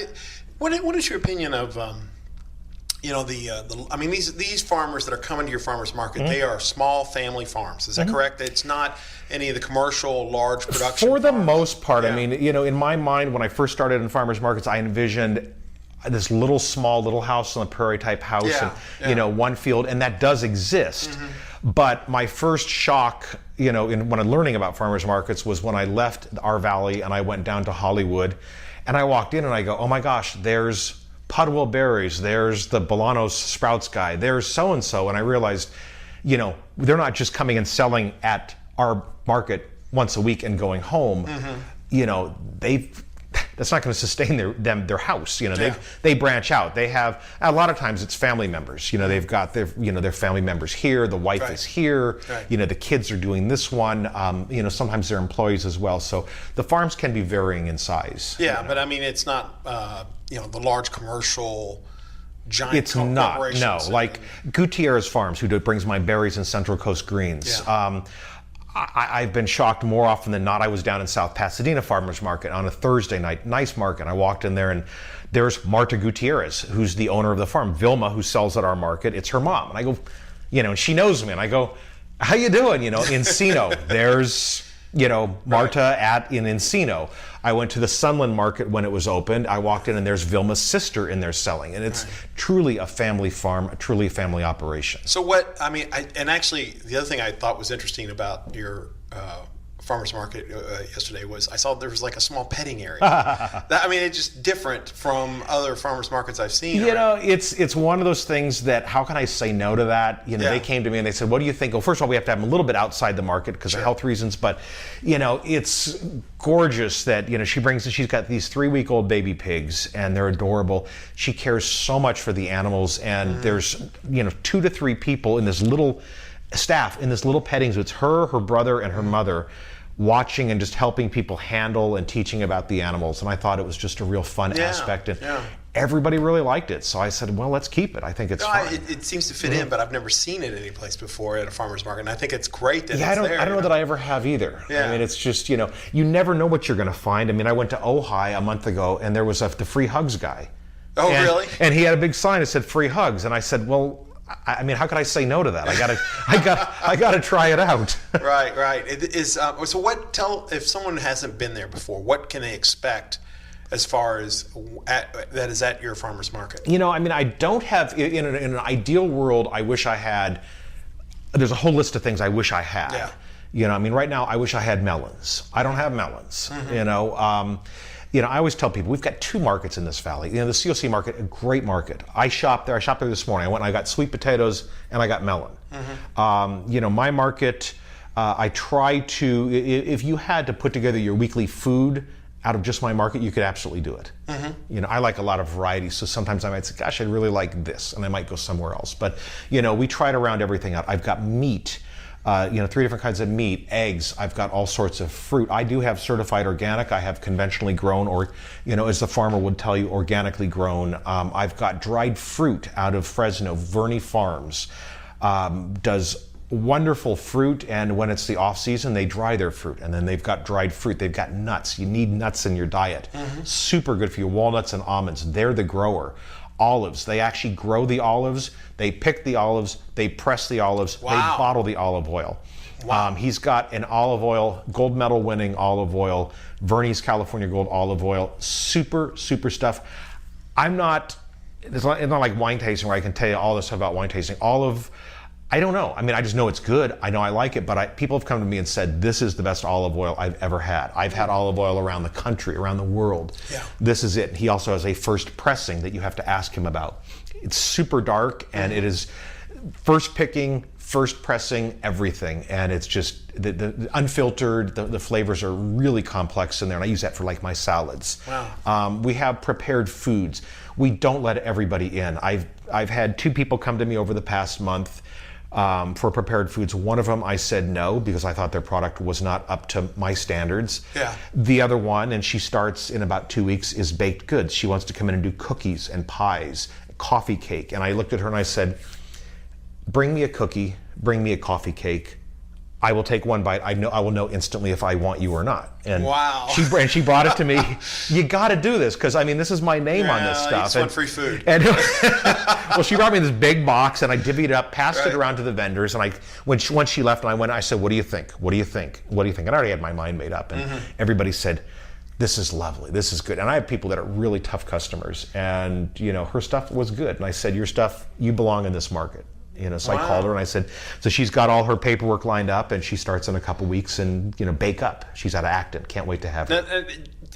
what is your opinion of, these farmers that are coming to your farmers market, they are small family farms. Is that correct? It's not any of the commercial large production For the farms? most part. In my mind, when I first started in farmers markets, I envisioned this small little house on the prairie type house, and one field, and that does exist. But my first shock, when I'm learning about farmers markets, was when I left our valley and I went down to Hollywood, and I walked in and I go, oh my gosh, there's Pudwell Berries, there's the Bolanos Sprouts guy, there's so and so, and I realized, they're not just coming and selling at our market once a week and going home. That's not going to sustain their house. They branch out. They have, a lot of times it's family members. They've got their family members here. The wife is here. The kids are doing this one. Sometimes they're employees as well. So the farms can be varying in size. Yeah, but it's not the large commercial giant. It's not. No, like Gutierrez Farms, who brings my berries and Central Coast greens. Yeah. I've been shocked more often than not. I was down in South Pasadena Farmers Market on a Thursday night, nice market. I walked in there and there's Marta Gutierrez, who's the owner of the farm. Vilma, who sells at our market, it's her mom. And I go, and she knows me. And I go, how you doing? Encino. There's, Marta in Encino. I went to the Sunland Market when it was opened. I walked in and there's Vilma's sister in there selling. And it's truly a family farm, truly a family operation. So actually the other thing I thought was interesting about your farmer's market yesterday was I saw there was like a small petting area. It's just different from other farmers markets I've seen. It's one of those things that how can I say no to that? They came to me and they said, what do you think? Well, first of all, we have to have them a little bit outside the market because of health reasons, but it's gorgeous that she's got these 3-week-old baby pigs and they're adorable. She cares so much for the animals, and there's 2 to 3 people in this little staff in this little petting zoo. It's her brother, and her mother watching and just helping people handle and teaching about the animals. And I thought it was just a real fun aspect. And everybody really liked it. So I said, well, let's keep it. I think it's fun. It seems to fit in, but I've never seen it any place before at a farmer's market. And I think it's great that it's there. I don't know that I ever have either. Yeah. It's just, you never know what you're going to find. I went to Ojai a month ago, and there was the free hugs guy. Oh, really? And he had a big sign that said free hugs. And I said, well, how could I say no to that? I gotta try it out. Right. It is. So if someone hasn't been there before, what can they expect as far as that is at your farmer's market? I don't have, in an ideal world, I wish I had, there's a whole list of things I wish I had. Yeah. Right now I wish I had melons. I don't have melons. I always tell people we've got 2 markets in this valley. The COC market, a great market. I shopped there this morning. I went and I got sweet potatoes and I got melon. My market, I try to, if you had to put together your weekly food out of just my market, you could absolutely do it. I like a lot of variety, so sometimes I might say, gosh, I really like this, and I might go somewhere else. But, we try to round everything out. I've got meat. 3 different kinds of meat, eggs. I've got all sorts of fruit. I do have certified organic. I have conventionally grown, or, as the farmer would tell you, organically grown. I've got dried fruit out of Fresno. Verney Farms does wonderful fruit, and when it's the off season, they dry their fruit, and then they've got dried fruit. They've got nuts. You need nuts in your diet. Super good for you. Walnuts and almonds. They're the grower. Olives. They actually grow the olives. They pick the olives. They press the olives. Wow. They bottle the olive oil. Wow. He's got an olive oil, gold medal winning olive oil, Verney's California Gold olive oil. Super, super stuff. It's not like wine tasting where I can tell you all this stuff about wine tasting. I don't know. I just know it's good. I know I like it, but people have come to me and said, this is the best olive oil I've ever had. I've had olive oil around the country, around the world. Yeah. This is it. He also has a first pressing that you have to ask him about. It's super dark, and it is first picking, first pressing, everything. And it's just the unfiltered, the flavors are really complex in there. And I use that for my salads. Wow. We have prepared foods. We don't let everybody in. I've had 2 people come to me over the past month for prepared foods. One of them I said no because I thought their product was not up to my standards. Yeah. The other one, and she starts in about 2 weeks, is baked goods. She wants to come in and do cookies and pies, coffee cake. And I looked at her and I said, bring me a cookie, bring me a coffee cake. I will take one bite. I will know instantly if I want you or not. And wow. She brought it to me. You got to do this because this is my name on this stuff. It's one free food. And well, she brought me this big box, and I divvied it up, passed it around to the vendors, and once she left, and I said, "What do you think? What do you think? What do you think?" And I already had my mind made up, and everybody said, "This is lovely. This is good." And I have people that are really tough customers, and her stuff was good, and I said, "Your stuff, you belong in this market." So I called her and I said, so she's got all her paperwork lined up, and she starts in a couple weeks, and bake up. She's out of Acton. Can't wait to have her. Now,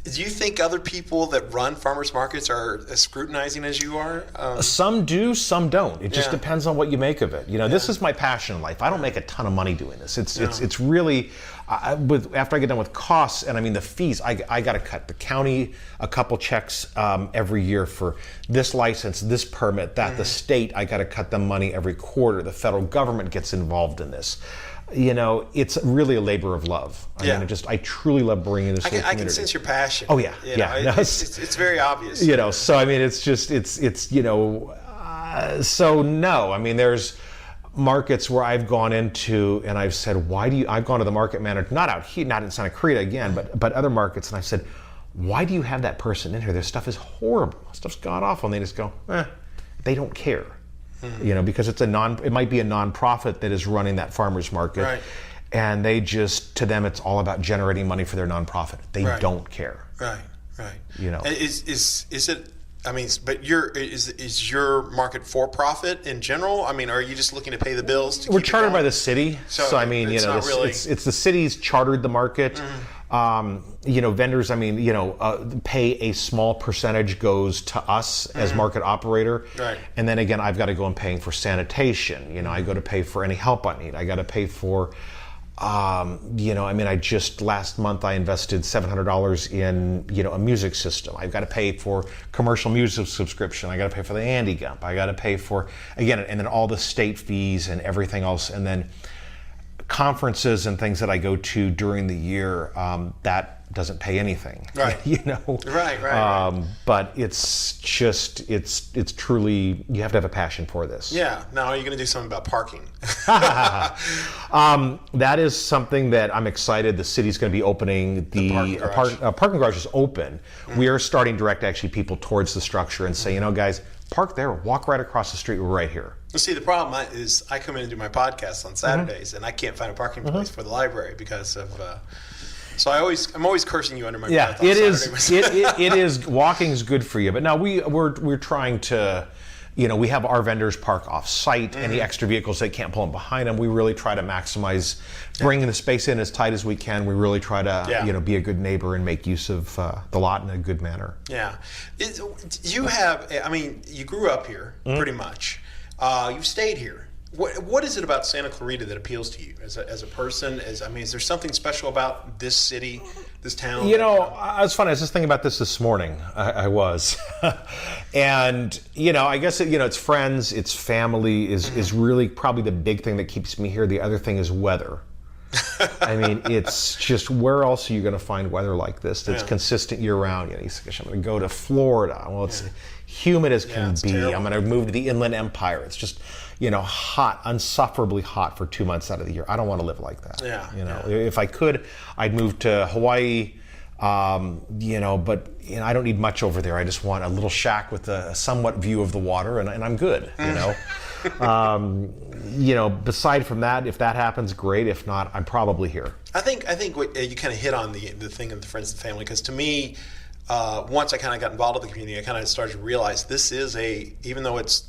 do you think other people that run farmers markets are as scrutinizing as you are? Some do, some don't. It just depends on what you make of it. This is my passion in life. I don't make a ton of money doing this. It's really after I get done with costs and the fees, I got to cut the county a couple checks every year for this license, this permit, that. The state, I got to cut them money every quarter. The federal government gets involved in this. It's really a labor of love. I truly love bringing this to the community. I can sense your passion. Oh yeah, it's very obvious. So so no. There's markets where I've gone into and I've said, I've gone to the market manager, not out here, not in Santa Clarita again, but other markets, and I've said, why do you have that person in here? Their stuff is horrible. Stuff's god awful, and they just go, they don't care. Because it might be a nonprofit that is running that farmer's market, right. And to them, it's all about generating money for their nonprofit. They don't care. Right. Is it I mean, but is your market for profit in general? I mean, are you just looking to pay the bills? We're chartered by the city, so I mean, it's not really... it's the city's chartered the market. Vendors, I mean, pay a small percentage goes to us as market operator, right? And then again, I've got to go and paying for sanitation. I go to pay for any help I need. I got to pay for. I just last month I invested $700 in, a music system. I've got to pay for commercial music subscription. I got to pay for the Andy Gump. I got to pay for, again, and then all the state fees and everything else. And then conferences and things that I go to during the year, that doesn't pay anything. Right. Right. But it's just, it's truly, you have to have a passion for this. Yeah. Now, are you going to do something about parking? That is something that I'm excited. The city's going to be opening the parking garage is open. We are starting to direct actually people towards the structure and say, guys, park there, walk right across the street. We're right here. See, the problem is I come in and do my podcast on Saturdays, and I can't find a parking place for the library because of. So I'm always cursing you under my breath. Yeah, it is. Walking's good for you, but now we're trying to. We have our vendors park off-site. Any extra vehicles, they can't pull them behind them. We really try to maximize bringing the space in as tight as we can. We really try to, be a good neighbor and make use of the lot in a good manner. Yeah. You grew up here pretty much. You've stayed here. What is it about Santa Clarita that appeals to you as a person? Is there something special about this city, this town? It's funny. I was just thinking about this morning. I was, and I guess it's friends, it's family is really probably the big thing that keeps me here. The other thing is weather. I mean, it's just, where else are you going to find weather like this that's consistent year round? You say, I'm going to go to Florida. Well, it's humid as can be. Terrible. I'm going to move to the Inland Empire. It's just, hot, insufferably hot for 2 months out of the year. I don't want to live like that. If I could, I'd move to Hawaii. But I don't need much over there. I just want a little shack with a somewhat view of the water, and I'm good. Beside from that, if that happens, great. If not, I'm probably here. I think what you kind of hit on the thing of the friends and family, because to me, once I kind of got involved in the community, I kind of started to realize this is even though it's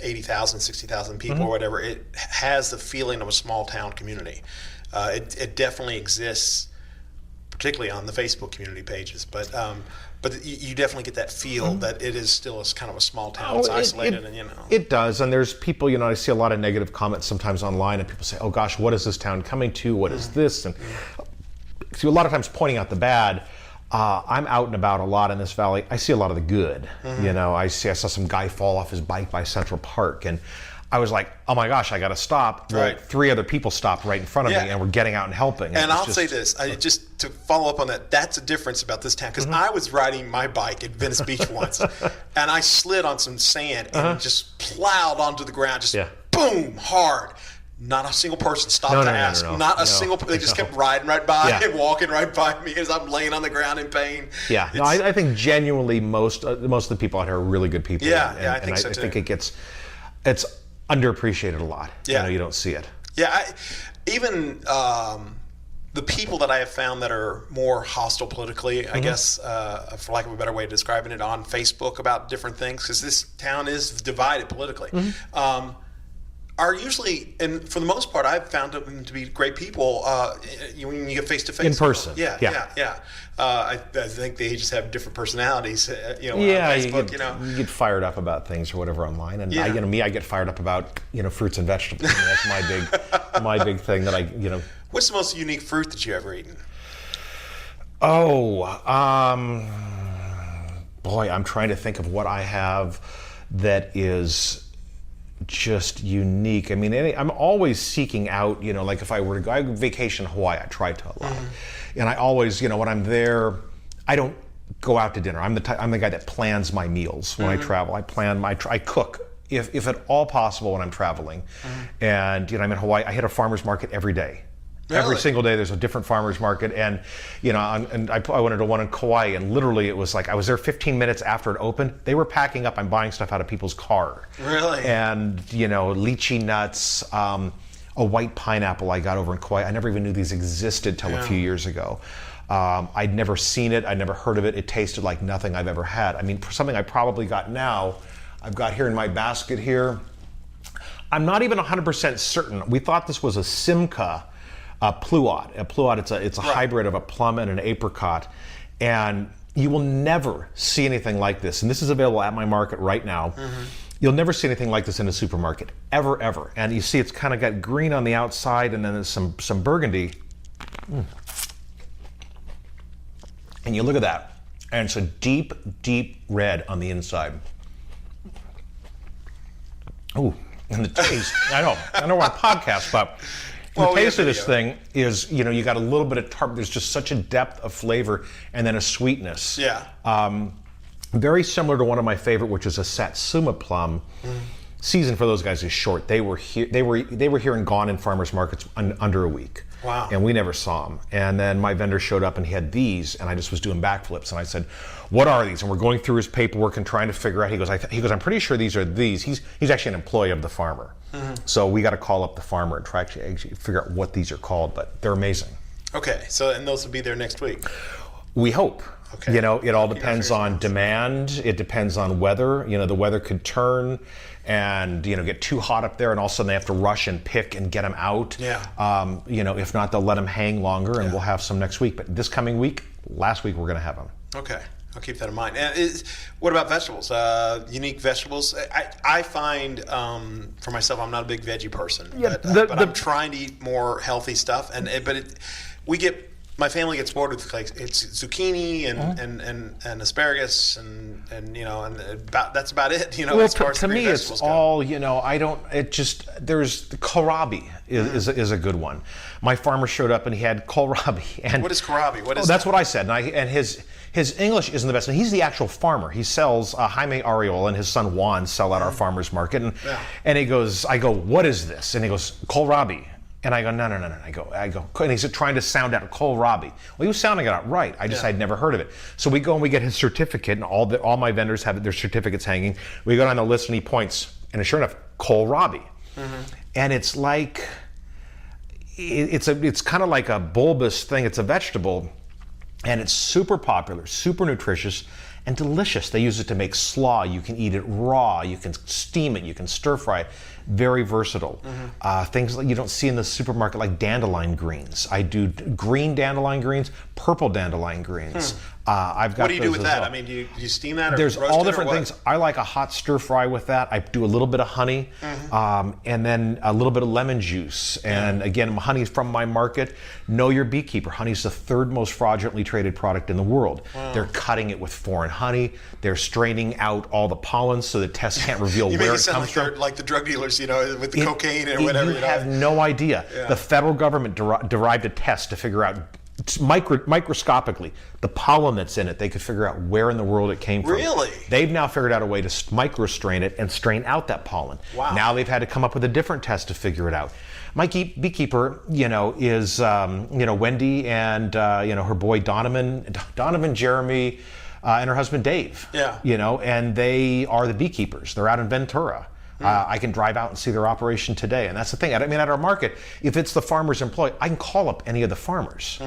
80,000, 60,000 people or whatever, it has the feeling of a small town community. It definitely exists, particularly on the Facebook community pages, but you definitely get that feel that it is still kind of a small town. It's isolated, It does, and there's people, I see a lot of negative comments sometimes online, and people say, oh gosh, what is this town coming to? What is this? And so a lot of times pointing out the bad. I'm out and about a lot in this valley. I see a lot of the good. I saw some guy fall off his bike by Central Park, and I was like, oh my gosh, I got to stop. Well, 3 other people stopped right in front of me, and we're getting out and helping. And I'll say this, just to follow up on that, that's a difference about this town, because I was riding my bike at Venice Beach once, and I slid on some sand and just plowed onto the ground, boom, hard. Not a single person stopped to ask. No. Not a single. They just kept riding right by and walking right by me as I'm laying on the ground in pain. Yeah, I think genuinely most of the people out here are really good people. I think so too. I think it's underappreciated a lot. Yeah, you don't see it. Yeah, even the people that I have found that are more hostile politically, I guess, for lack of a better way of describing it, on Facebook about different things, because this town is divided politically. Are usually, and for the most part, I've found them to be great people when you get face to face. In person. Yeah. I think they just have different personalities. On Facebook, you get fired up about things or whatever online, and I get fired up about fruits and vegetables. That's my big thing that I. What's the most unique fruit that you ever eaten? Oh, boy, I'm trying to think of what I have that is just unique. I mean, I'm always seeking out, like if I were to go, I vacation in Hawaii, I try to a lot. And I always, when I'm there, I don't go out to dinner. I'm the guy that plans my meals when I travel. I cook if at all possible when I'm traveling. And, I'm in Hawaii, I hit a farmer's market every day. Really? Every single day there's a different farmer's market, and I went to one in Kauai, and literally it was like I was there 15 minutes after it opened. They were packing up. I'm buying stuff out of people's car. Really? And lychee nuts, a white pineapple I got over in Kauai. I never even knew these existed till a few years ago. I'd never seen it. I'd never heard of it. It tasted like nothing I've ever had. I mean, for something I probably got now, I've got here in my basket here. I'm not even 100% certain. We thought this was a Simca pluot. A pluot, it's a hybrid of a plum and an apricot. And you will never see anything like this. And this is available at my market right now. You'll never see anything like this in a supermarket, ever, ever. And you see it's kind of got green on the outside and then there's some burgundy. And you look at that, and it's a deep, deep red on the inside. Ooh, and the taste, I know we're on a podcast, but the taste of this thing is, you got a little bit of tart, there's just such a depth of flavor and then a sweetness. Yeah. Very similar to one of my favorite, which is a Satsuma plum. Season for those guys is short. They were here and gone in farmers markets under a week. Wow. And we never saw them. And then my vendor showed up and he had these, and I just was doing backflips. And I said, "What are these?" And we're going through his paperwork and trying to figure out. He goes, "I'm pretty sure these are these." He's actually an employee of the farmer. So we got to call up the farmer and try to actually figure out what these are called. But they're amazing. Okay. So and those will be there next week. We hope. Okay. It all depends on demand. It depends on weather. The weather could turn and, get too hot up there, and all of a sudden they have to rush and pick and get them out. Yeah. If not, they'll let them hang longer, and we'll have some next week. But this coming week, last week, we're going to have them. Okay. I'll keep that in mind. And what about vegetables? Unique vegetables? I find, for myself, I'm not a big veggie person, but I'm trying to eat more healthy stuff. My family gets bored with it's zucchini and asparagus and that's about it. Well, as far as to me, it's all there's kohlrabi is a good one. My farmer showed up and he had kohlrabi. And what is kohlrabi? What is that's what I said. And his English isn't the best. And he's the actual farmer. He sells Jaime Ariel and his son Juan sell at our farmer's market. And I go, "What is this?" And he goes, "Kohlrabi." And I go, no. I go, and he's trying to sound out kohlrabi. Well, he was sounding it out right. I'd never heard of it. So we go and we get his certificate, and all my vendors have their certificates hanging. We go down the list, and he points, and sure enough, kohlrabi. And it's like, it's kind of like a bulbous thing. It's a vegetable, and it's super popular, super nutritious, and delicious. They use it to make slaw. You can eat it raw. You can steam it. You can stir fry it. Very versatile. Things like you don't see in the supermarket, like dandelion greens. I do green dandelion greens, purple dandelion greens. I've got. What do you do with that? Well. I mean, do you steam that or there's roast all it different or things. I like a hot stir fry with that. I do a little bit of honey, and then a little bit of lemon juice. And again, honey's from my market. Know your beekeeper. Honey's the third most fraudulently traded product in the world. Wow. They're cutting it with foreign honey. They're straining out all the pollen so that tests can't reveal where it comes from. Like the drug dealers, with the cocaine or whatever. You have no idea. Yeah. The federal government derived a test to figure out microscopically the pollen that's in it. They could figure out where in the world it came from. Really? They've now figured out a way to microstrain it and strain out that pollen. Wow. Now they've had to come up with a different test to figure it out. My beekeeper, is Wendy and her boy Donovan, Jeremy, and her husband Dave. Yeah. And they are the beekeepers. They're out in Ventura. I can drive out and see their operation today, and that's the thing. At our market, if it's the farmer's employee, I can call up any of the farmers.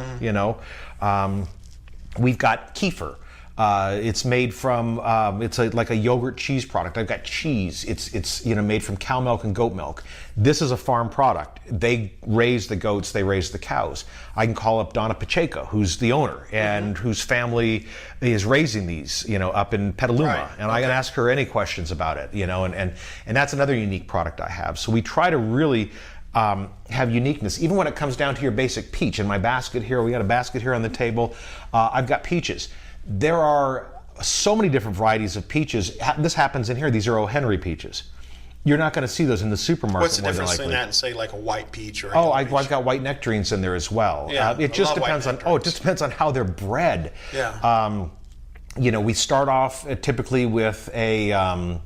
We've got kefir. It's made from it's like a yogurt cheese product. I've got cheese. It's made from cow milk and goat milk. This is a farm product. They raise the goats. They raise the cows. I can call up Donna Pacheco, who's the owner and whose family is raising these, up in Petaluma, right. And I can ask her any questions about it, and that's another unique product I have. So we try to really have uniqueness, even when it comes down to your basic peach. In my basket here, we got a basket here on the table. I've got peaches. There are so many different varieties of peaches. This happens in here. These are O. Henry peaches. You're not going to see those in the supermarket. What's the difference between that and say like a white peach or? I've got white nectarines in there as well. Yeah, it just depends on. It just depends on how they're bred. Yeah. We start off typically with a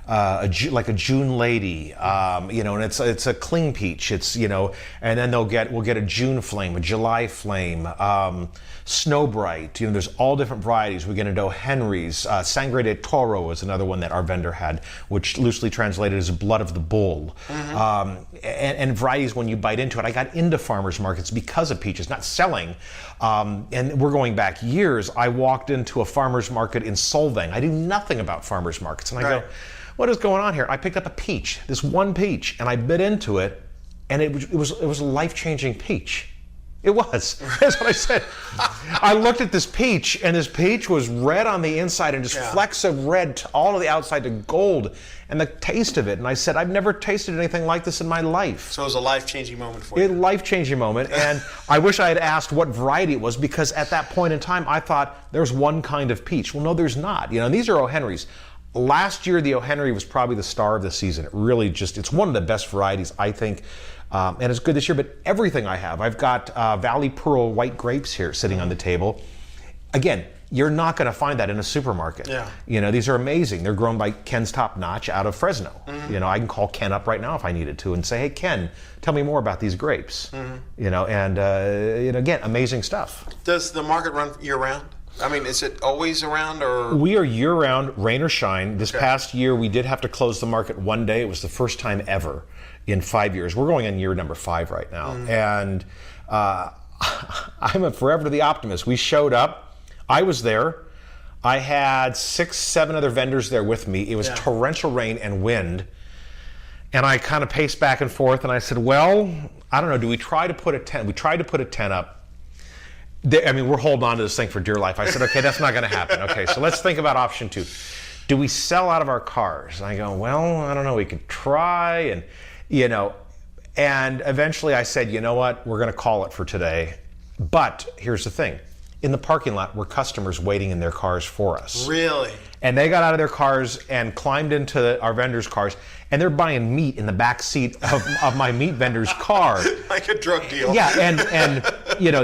like a June Lady, and it's a cling peach. It's and then we'll get a June flame, a July flame, Snow Bright. There's all different varieties. We get into Henry's. Sangre de Toro is another one that our vendor had, which loosely translated is blood of the bull. And varieties when you bite into it. I got into farmers markets because of peaches, not selling. And we're going back years. I walked into a farmers market in Solvang. I do nothing about farmers markets, and I go, what is going on here? I picked up a peach, this one peach, and I bit into it, and it was a life-changing peach. It was. That's what I said. I looked at this peach, and this peach was red on the inside and just flecks of red all to the outside to gold, and the taste of it. And I said, I've never tasted anything like this in my life. So it was a life-changing moment for you. A life-changing moment, and I wish I had asked what variety it was, because at that point in time, I thought there's one kind of peach. Well, no, there's not. And these are O. Henrys. Last year, the O. Henry was probably the star of the season. It really it's one of the best varieties, I think. And it's good this year, but everything I have. I've got Valley Pearl white grapes here sitting on the table. Again, you're not going to find that in a supermarket. These are amazing. They're grown by Ken's Top Notch out of Fresno. I can call Ken up right now if I needed to and say, hey, Ken, tell me more about these grapes. And again, amazing stuff. Does the market run year-round? I mean, is it always around, or? We are year-round, rain or shine. This past year, we did have to close the market one day. It was the first time ever in 5 years. We're going on year number 5 right now. And I'm a forever the optimist. We showed up. I was there. I had 6, 7 other vendors there with me. It was torrential rain and wind. And I kind of paced back and forth, and I said, well, I don't know, do we try to put a tent? We tried to put a tent up. We're holding on to this thing for dear life. I said, okay, that's not going to happen. Okay, so let's think about option 2. Do we sell out of our cars? And I go, well, I don't know, we could try. And, and eventually I said, you know what, we're going to call it for today. But here's the thing. In the parking lot were customers waiting in their cars for us. Really? And they got out of their cars and climbed into our vendors' cars, and they're buying meat in the back seat of my meat vendor's car. Like a drug deal. Yeah, and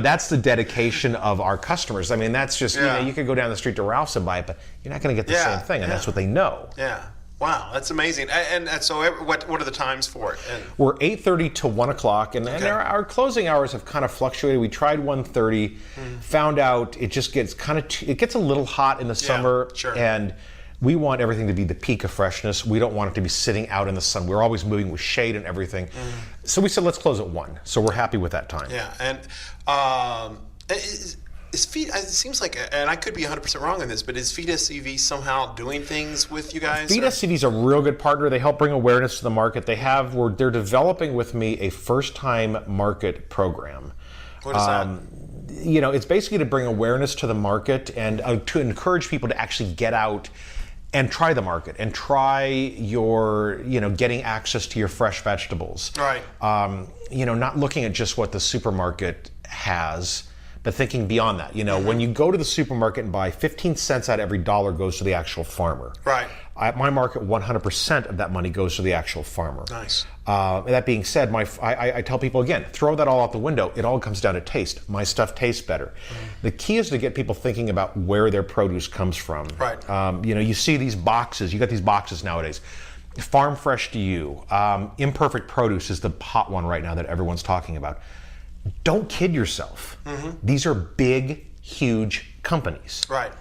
that's the dedication of our customers. I mean, that's just, you could go down the street to Ralph's and buy it, but you're not going to get the same thing, and that's what they know. Yeah. Wow, that's amazing. And so what are the times for it? We're 8:30 to 1 o'clock, and our closing hours have kind of fluctuated. We tried 1:30, found out it just gets it gets a little hot in the summer, and we want everything to be the peak of freshness. We don't want it to be sitting out in the sun. We're always moving with shade and everything. So we said, let's close at 1. So we're happy with that time. Yeah, and it seems like, and I could be 100% wrong on this, but is Feed SCV somehow doing things with you guys? Feed SCV is a real good partner. They help bring awareness to the market. They're developing with me a first-time market program. What is that? It's basically to bring awareness to the market and to encourage people to actually get out and try the market and try your, getting access to your fresh vegetables. Right. Not looking at just what the supermarket has, but thinking beyond that. When you go to the supermarket and buy 15 cents out of every dollar goes to the actual farmer. Right. At my market, 100% of that money goes to the actual farmer. Nice. That being said, I tell people again, throw that all out the window. It all comes down to taste. My stuff tastes better. The key is to get people thinking about where their produce comes from. Right. You see these boxes. You got these boxes nowadays. Farm fresh to you. Imperfect produce is the hot one right now that everyone's talking about. Don't kid yourself. These are big, huge companies. Right.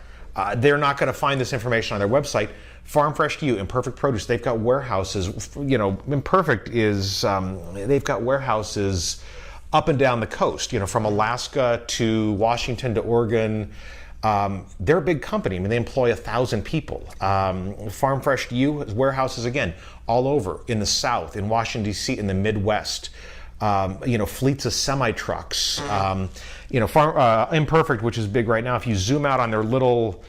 They're not going to find this information on their website. Farm Fresh to You, Imperfect Produce, they've got warehouses. Imperfect is, they've got warehouses up and down the coast, from Alaska to Washington to Oregon. They're a big company. They employ 1,000 people. Farm Fresh to You has warehouses, again, all over in the South, in Washington, D.C., in the Midwest. Fleets of semi-trucks. Imperfect, which is big right now, if you zoom out on their little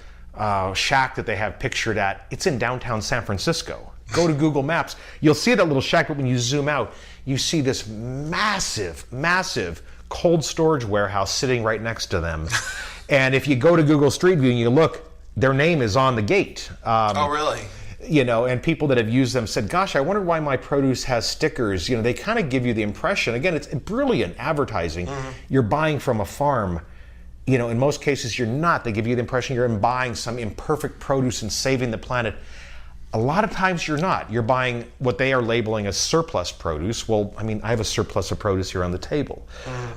shack that they have pictured at, it's in downtown San Francisco. Go to Google Maps, you'll see that little shack, but when you zoom out, you see this massive, massive cold storage warehouse sitting right next to them. And if you go to Google Street View and you look, their name is on the gate. Oh, really? And people that have used them said, gosh, I wonder why my produce has stickers. They kind of give you the impression, again, it's brilliant advertising. You're buying from a farm. In most cases, you're not. They give you the impression you're buying some imperfect produce and saving the planet. A lot of times you're not. You're buying what they are labeling as surplus produce. Well, I mean, I have a surplus of produce here on the table.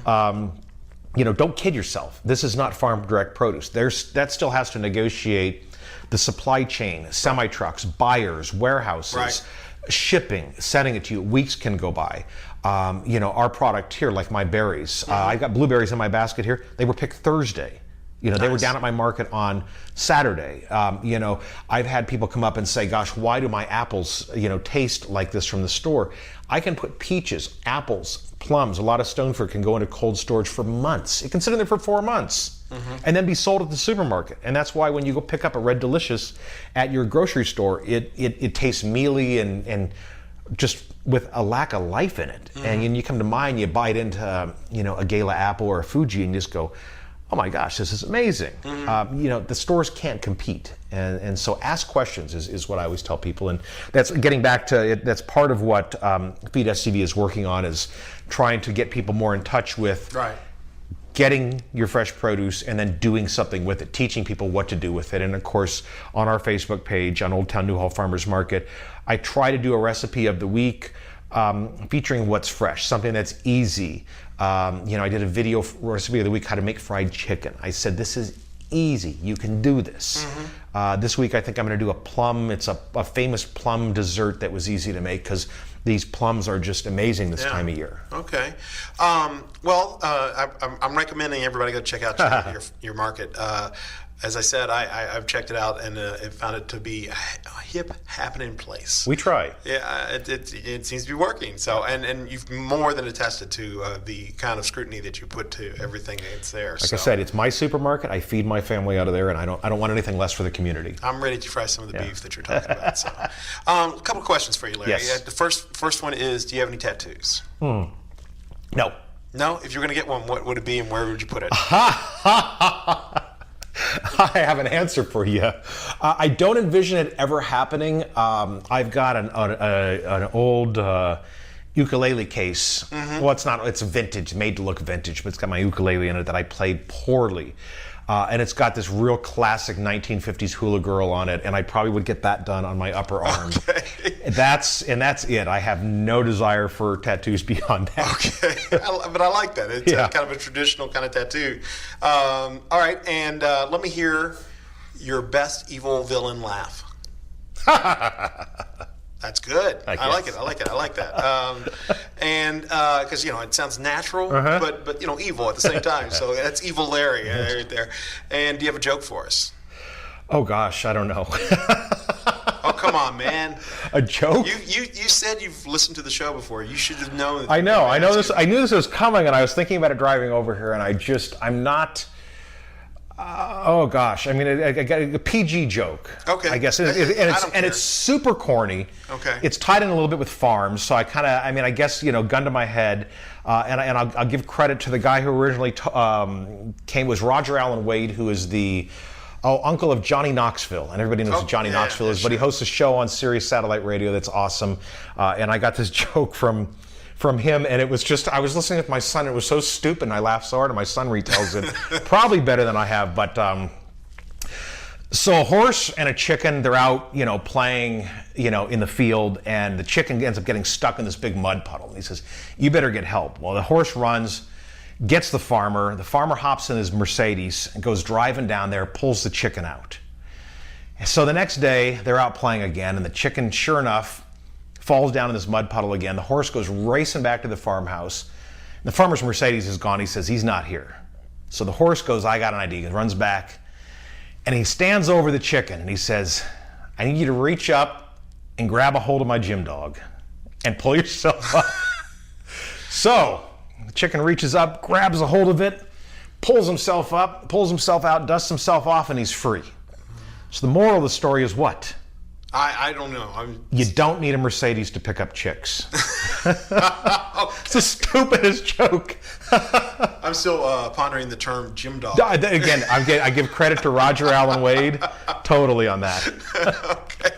Don't kid yourself. This is not farm direct produce. That still has to negotiate the supply chain, semi-trucks, buyers, warehouses, shipping, sending it to you. Weeks can go by. Our product here, like my berries, I've got blueberries in my basket here. They were picked Thursday. They were down at my market on Saturday. I've had people come up and say, gosh, why do my apples, taste like this from the store? I can put peaches, apples, plums, a lot of stone fruit can go into cold storage for months. It can sit in there for 4 months and then be sold at the supermarket. And that's why when you go pick up a Red Delicious at your grocery store, it tastes mealy and just with a lack of life in it. And you come to mine, you bite into, a Gala apple or a Fuji and you just go, oh my gosh, this is amazing. The stores can't compete. And so ask questions is what I always tell people. And that's getting back to it. That's part of what Feed SCV is working on, is trying to get people more in touch with getting your fresh produce and then doing something with it, teaching people what to do with it. And of course, on our Facebook page, on Old Town Newhall Farmers Market, I try to do a recipe of the week featuring what's fresh, something that's easy. I did a video recipe of the week, how to make fried chicken. I said, this is easy. You can do this. This week, I think I'm going to do a plum. It's a famous plum dessert that was easy to make because these plums are just amazing this time of year. Okay. I'm recommending everybody go check out your market. As I said, I've checked it out and found it to be a hip, happening place. We try. Yeah, it seems to be working. So, and you've more than attested to the kind of scrutiny that you put to everything that's there. Like I said, it's my supermarket. I feed my family out of there, and I don't want anything less for the community. I'm ready to try some of the beef that you're talking about. So, a couple of questions for you, Larry. Yes. The first one is, do you have any tattoos? No. No? If you were going to get one, what would it be and where would you put it? I have an answer for you. I don't envision it ever happening. I've got an old ukulele case. Well, it's vintage, made to look vintage, but it's got my ukulele in it that I played poorly. And it's got this real classic 1950s hula girl on it, and I probably would get that done on my upper arm. Okay. That's it. I have no desire for tattoos beyond that. Okay, but I like that. It's kind of a traditional kind of tattoo. All right, and let me hear your best evil villain laugh. That's good. I like it. I like that. And because it sounds natural, but evil at the same time. So that's evil Larry right there. And do you have a joke for us? Oh gosh, I don't know. Oh come on, man! A joke? You said you've listened to the show before. You should have known. I know this. I knew this was coming, and I was thinking about it driving over here, and I'm not. Oh gosh, I mean, I got a PG joke. Okay. I guess, and it's super corny. Okay. It's tied in a little bit with farms, so I guess gun to my head, and I'll give credit to the guy who originally was Roger Allen Wade, who is the uncle of Johnny Knoxville, and everybody knows who Johnny Knoxville is, but he hosts a show on Sirius Satellite Radio that's awesome, and I got this joke from him, and it was just, I was listening with my son, it was so stupid, and I laughed so hard, and my son retells it probably better than I have, but so a horse and a chicken, they're out, playing, in the field, and the chicken ends up getting stuck in this big mud puddle, and he says, you better get help. Well, the horse runs, gets the farmer hops in his Mercedes and goes driving down there, pulls the chicken out. So the next day, they're out playing again, and the chicken, sure enough, falls down in this mud puddle again. The horse goes racing back to the farmhouse. The farmer's Mercedes is gone. He says, he's not here. So the horse goes, I got an idea. He runs back, and he stands over the chicken, and he says, I need you to reach up and grab a hold of my gym dog and pull yourself up. So the chicken reaches up, grabs a hold of it, pulls himself up, pulls himself out, dusts himself off, and he's free. So the moral of the story is what? I don't know. You don't need a Mercedes to pick up chicks. It's the stupidest joke. I'm still pondering the term gym dog. Again, I give credit to Roger Allen Wade totally on that. Okay.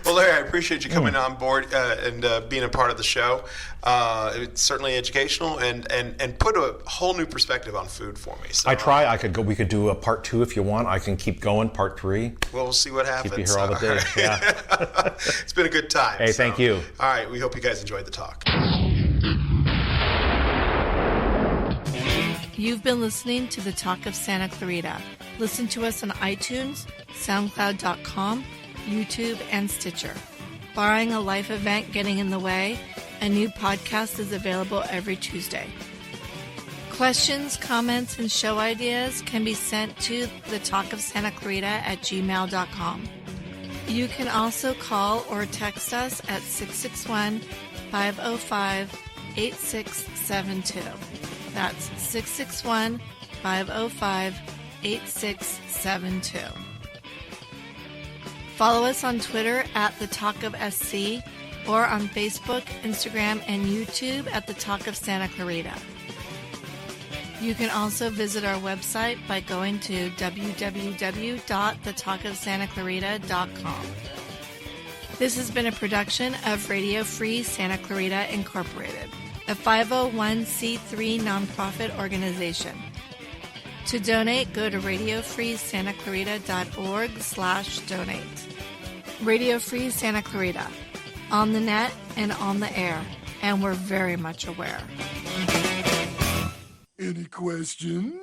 Well, Larry, I appreciate you coming on board and being a part of the show. It's certainly educational and put a whole new perspective on food for me. So, I try. We could do a part 2 if you want. I can keep going, part 3. Well, we'll see what happens. Keep you here all the day. Yeah. It's been a good time. Hey, thank you. All right, we hope you guys enjoyed the talk. You've been listening to The Talk of Santa Clarita. Listen to us on iTunes, SoundCloud.com, YouTube, and Stitcher. Barring a life event getting in the way, a new podcast is available every Tuesday. Questions, comments, and show ideas can be sent to thetalkofsantaclarita@gmail.com. You can also call or text us at 661-505-8672. That's 661-505-8672. Follow us on Twitter at The Talk of SC or on Facebook, Instagram, and YouTube at The Talk of Santa Clarita. You can also visit our website by going to www.thetalkofsantaclarita.com. This has been a production of Radio Free Santa Clarita Incorporated, a 501c3 nonprofit organization. To donate, go to radiofreesantaclarita.org/donate. Radio Free Santa Clarita, on the net and on the air, and we're very much aware. Any questions?